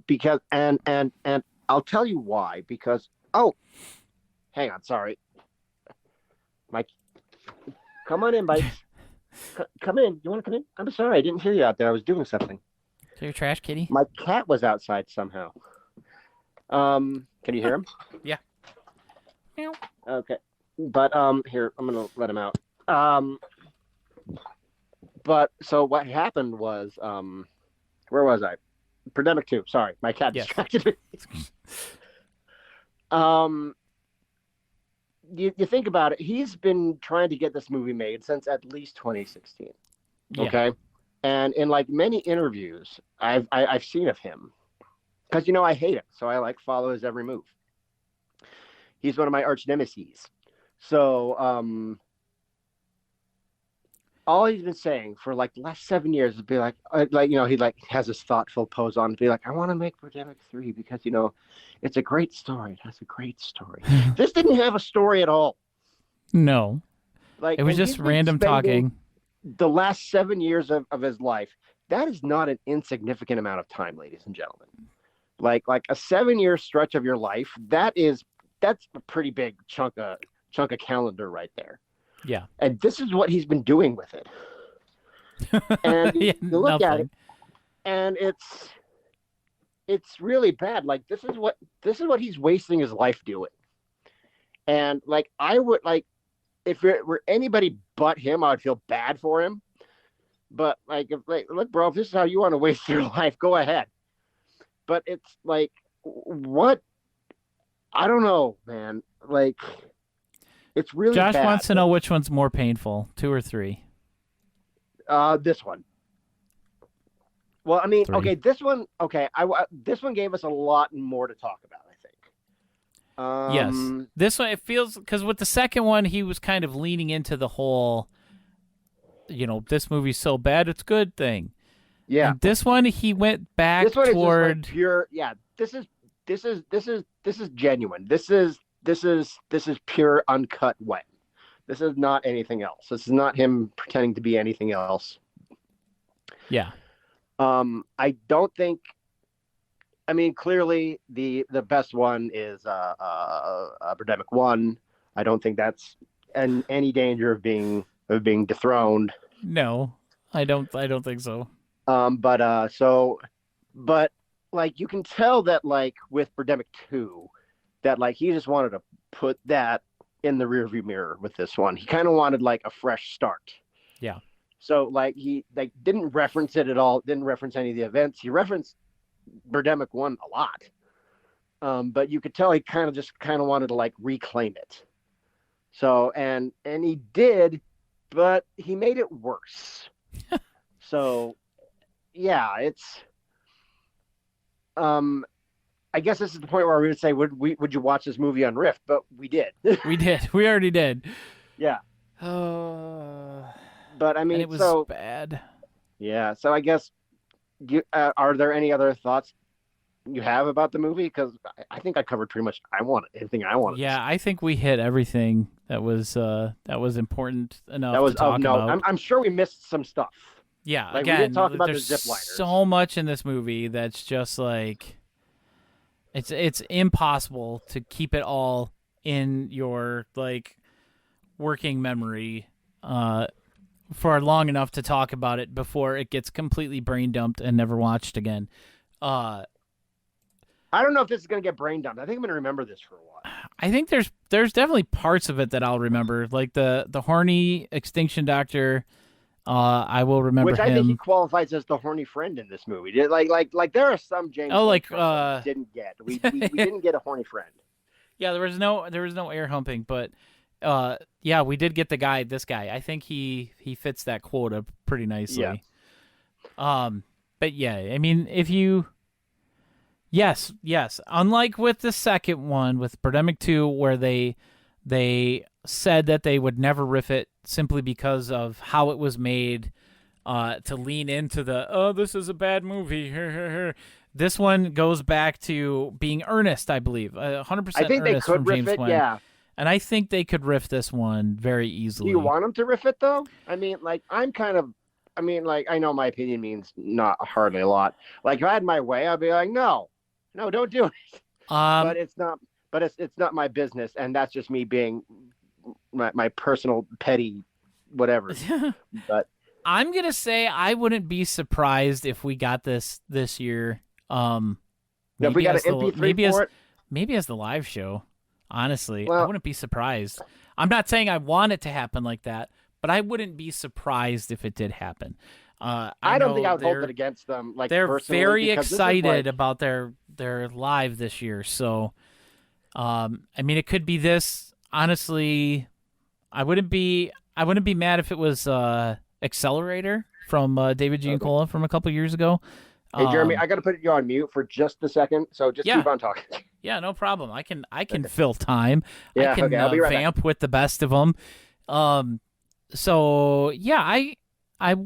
Because and I'll tell you why. Because hang on, sorry, Mike, come on in, Mike. Come in. You want to come in? I'm sorry, I didn't hear you out there. I was doing something. So your trash kitty? My cat was outside somehow. Can you hear him? Yeah. Meow. Okay. But here, I'm gonna let him out. But so what happened was, where was I? Birdemic 2. Sorry, my cat Yes. distracted me. You think about it. He's been trying to get this movie made since at least 2016. Yeah. Okay, and in like many interviews I've seen of him, because I hate him, so I like follow his every move. He's one of my arch nemesis. So all he's been saying for like the last 7 years is be like he like has this thoughtful pose on, be like, I want to make Birdemic 3 because it's a great story. It has a great story. This didn't have a story at all. No. Like, It was and just he's been random spending talking. The last 7 years of his life, that is not an insignificant amount of time, ladies and gentlemen. Like a 7 year stretch of your life, that's a pretty big chunk of calendar right there. Yeah. And this is what he's been doing with it. And Yeah, you look at it, nothing. and it's really bad. Like, this is what he's wasting his life doing. And like, I would, like, if it were anybody but him, I would feel bad for him. But like, look, bro, if this is how you want to waste your life, go ahead. But it's like, what? I don't know, man. Like, it's really Josh bad. wants to know which one's more painful, 2 or 3. This one. Well, I mean, 3. okay, this one. Okay, this one gave us a lot more to talk about, I think. Yes. This one, it feels, because with the second one, he was kind of leaning into the whole, this movie's so bad, it's good thing. Yeah. And this one, he went back This one toward. is just like pure. Yeah. This is genuine. This is pure uncut wet. This is not anything else. This is not him pretending to be anything else. Yeah. I don't think. I mean, clearly the best one is Birdemic 1. I don't think that's in any danger of being dethroned. No, I don't think so. But like, you can tell that, like, with Birdemic 2, that like he just wanted to put that in the rearview mirror with this one. He kind of wanted like a fresh start. Yeah. So like, he like didn't reference it at all, didn't reference any of the events. He referenced Birdemic 1 a lot. But you could tell he kind of wanted to like reclaim it. So and he did, but he made it worse. So yeah, it's I guess this is the point where we would say, would you watch this movie un-riffed? But we did. We did. We already did. Yeah. But I mean, And it was so bad. yeah. So I guess are there any other thoughts you have about the movie? Because I think I covered pretty much everything I wanted. Yeah, I think we hit everything that was important enough That was to talk about. I'm sure we missed some stuff. Yeah, Like, we again, didn't talk about the there's zip liners. so much in this movie that's just like it's impossible to keep it all in your like working memory for long enough to talk about it before it gets completely brain dumped and never watched again. I don't know if this is gonna get brain dumped. I think I'm gonna remember this for a while. I think there's definitely parts of it that I'll remember, like the horny extinction doctor. I will remember Which him. I think he qualifies as the horny friend in this movie. Like there are some James Oh, Bond like, films that we didn't get. We didn't get a horny friend. Yeah, there was no air humping, but yeah, we did get this guy. I think he fits that quota pretty nicely. Yeah. But yeah, I mean, if you, yes. Unlike with the second one with Birdemic 2, where they said that they would never riff it simply because of how it was made, to lean into this is a bad movie. This one goes back to being earnest, I believe, 100% I think they earnest could from riff James it, Wan. yeah. And I think they could riff this one very easily. Do you want them to riff it though? I mean, like I know my opinion means not hardly a lot. Like if I had my way, I'd be like, no, don't do it. But it's not. But it's not my business, and that's just me being my personal petty whatever. But I'm gonna say I wouldn't be surprised if we got this year. if we got an MP3 for it, maybe as the live show. Honestly, well, I wouldn't be surprised. I'm not saying I want it to happen like that, but I wouldn't be surprised if it did happen. I don't think I would hold it against them. Like they're very excited about their live this year. So, I mean, it could be this. Honestly, I wouldn't be mad if it was Accelerator from David Giancola from a couple years ago. Hey Jeremy, I got to put you on mute for just a second, so just keep on talking. Yeah, no problem. I can fill time. Yeah, I can I'll be right vamp back. with the best of them. So yeah, I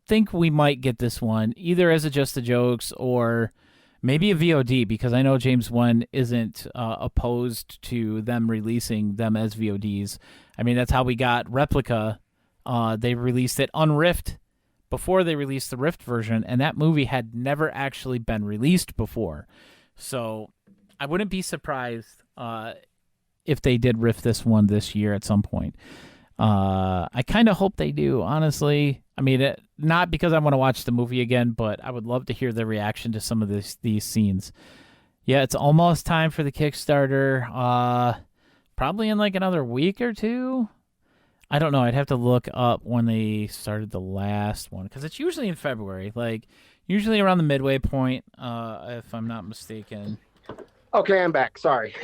think we might get this one either as a Just the Jokes or maybe a VOD, because I know James Wan isn't opposed to them releasing them as VODs. I mean, that's how we got Replica. They released it un-riffed before they released the Rift version, and that movie had never actually been released before. So I wouldn't be surprised if they did riff this one this year at some point. I kind of hope they do, honestly. I mean, not because I want to watch the movie again, but I would love to hear their reaction to some of these scenes. Yeah, it's almost time for the Kickstarter. Probably in like another week or two. I don't know. I'd have to look up when they started the last one, because it's usually in February, like usually around the midway point, if I'm not mistaken. Okay, I'm back. Sorry.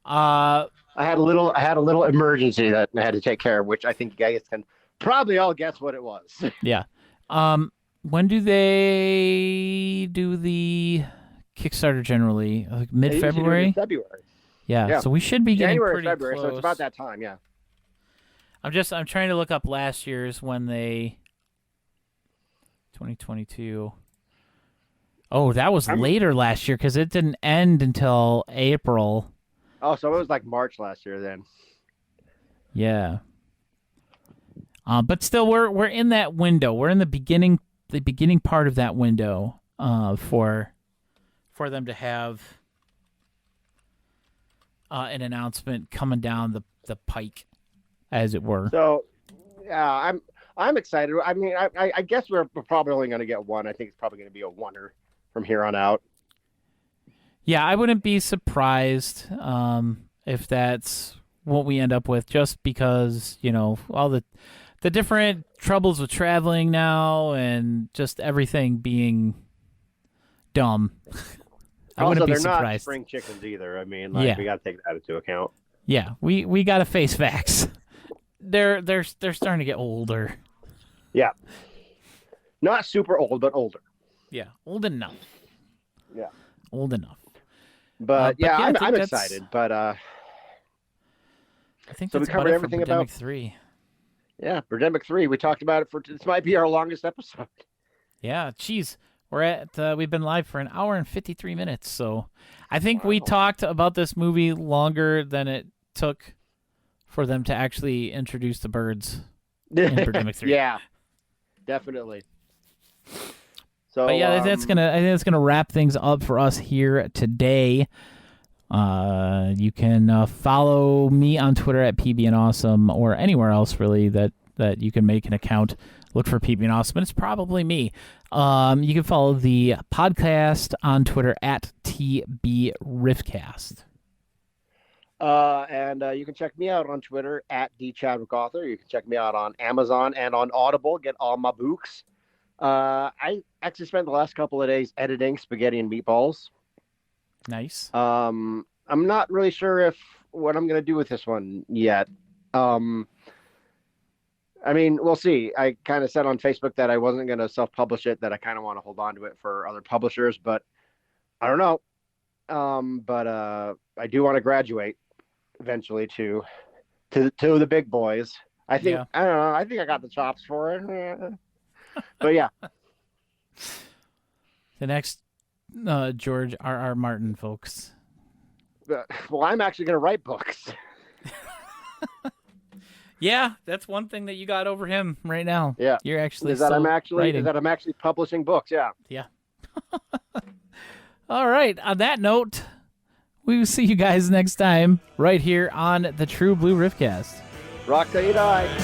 I had a little emergency that I had to take care of, which I think you guys can probably all guess what it was. Yeah. When do they do the Kickstarter generally? Like mid-February? February. Yeah, so we should be getting January, pretty February, close. so it's about that time, yeah. I'm trying to look up last year's when they 2022. Oh, that was later last year because it didn't end until April. Oh, so it was like March last year then. Yeah. But still, we're in that window. We're in the beginning part of that window for them to have an announcement coming down the pike, as it were. So, yeah, I'm excited. I mean, I guess we're probably only going to get one. I think it's probably going to be a oneer from here on out. Yeah, I wouldn't be surprised if that's what we end up with, just because, all the different troubles with traveling now and just everything being dumb. I wouldn't be surprised. Also, they're not spring chickens either. I mean, we got to take that into account. Yeah, we got to face facts. They're starting to get older. Yeah. Not super old, but older. Yeah, old enough. Yeah. Old enough. But yeah, I'm excited. But I think so that's we covered everything for Birdemic about 3. Yeah, Birdemic 3. We talked about it this might be our longest episode. Yeah, geez. We've been live for an hour and 53 minutes, so I think we talked about this movie longer than it took for them to actually introduce the birds in Birdemic 3. Yeah, definitely. So, but yeah, I think that's gonna wrap things up for us here today. You can follow me on Twitter at PBandAwesome, or anywhere else really that you can make an account. Look for PBandAwesome, and it's probably me. You can follow the podcast on Twitter at TBRiffcast. And you can check me out on Twitter at DChadwickAuthor. You can check me out on Amazon and on Audible. Get all my books. I actually spent the last couple of days editing Spaghetti and Meatballs. Nice. I'm not really sure what I'm going to do with this one yet. I mean, we'll see. I kind of said on Facebook that I wasn't going to self-publish it, that I kind of want to hold on to it for other publishers, but I don't know. But I do want to graduate eventually to the big boys. I think I don't know. I think I got the chops for it. But yeah, The next George R.R. Martin, folks. well, I'm actually going to write books. Yeah, that's one thing that you got over him right now. Yeah, you're actually is that I'm actually publishing books. Yeah. Yeah. All right. On that note, we will see you guys next time right here on the True Blue Riffcast. Rock till you die. Rock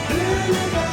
till you die.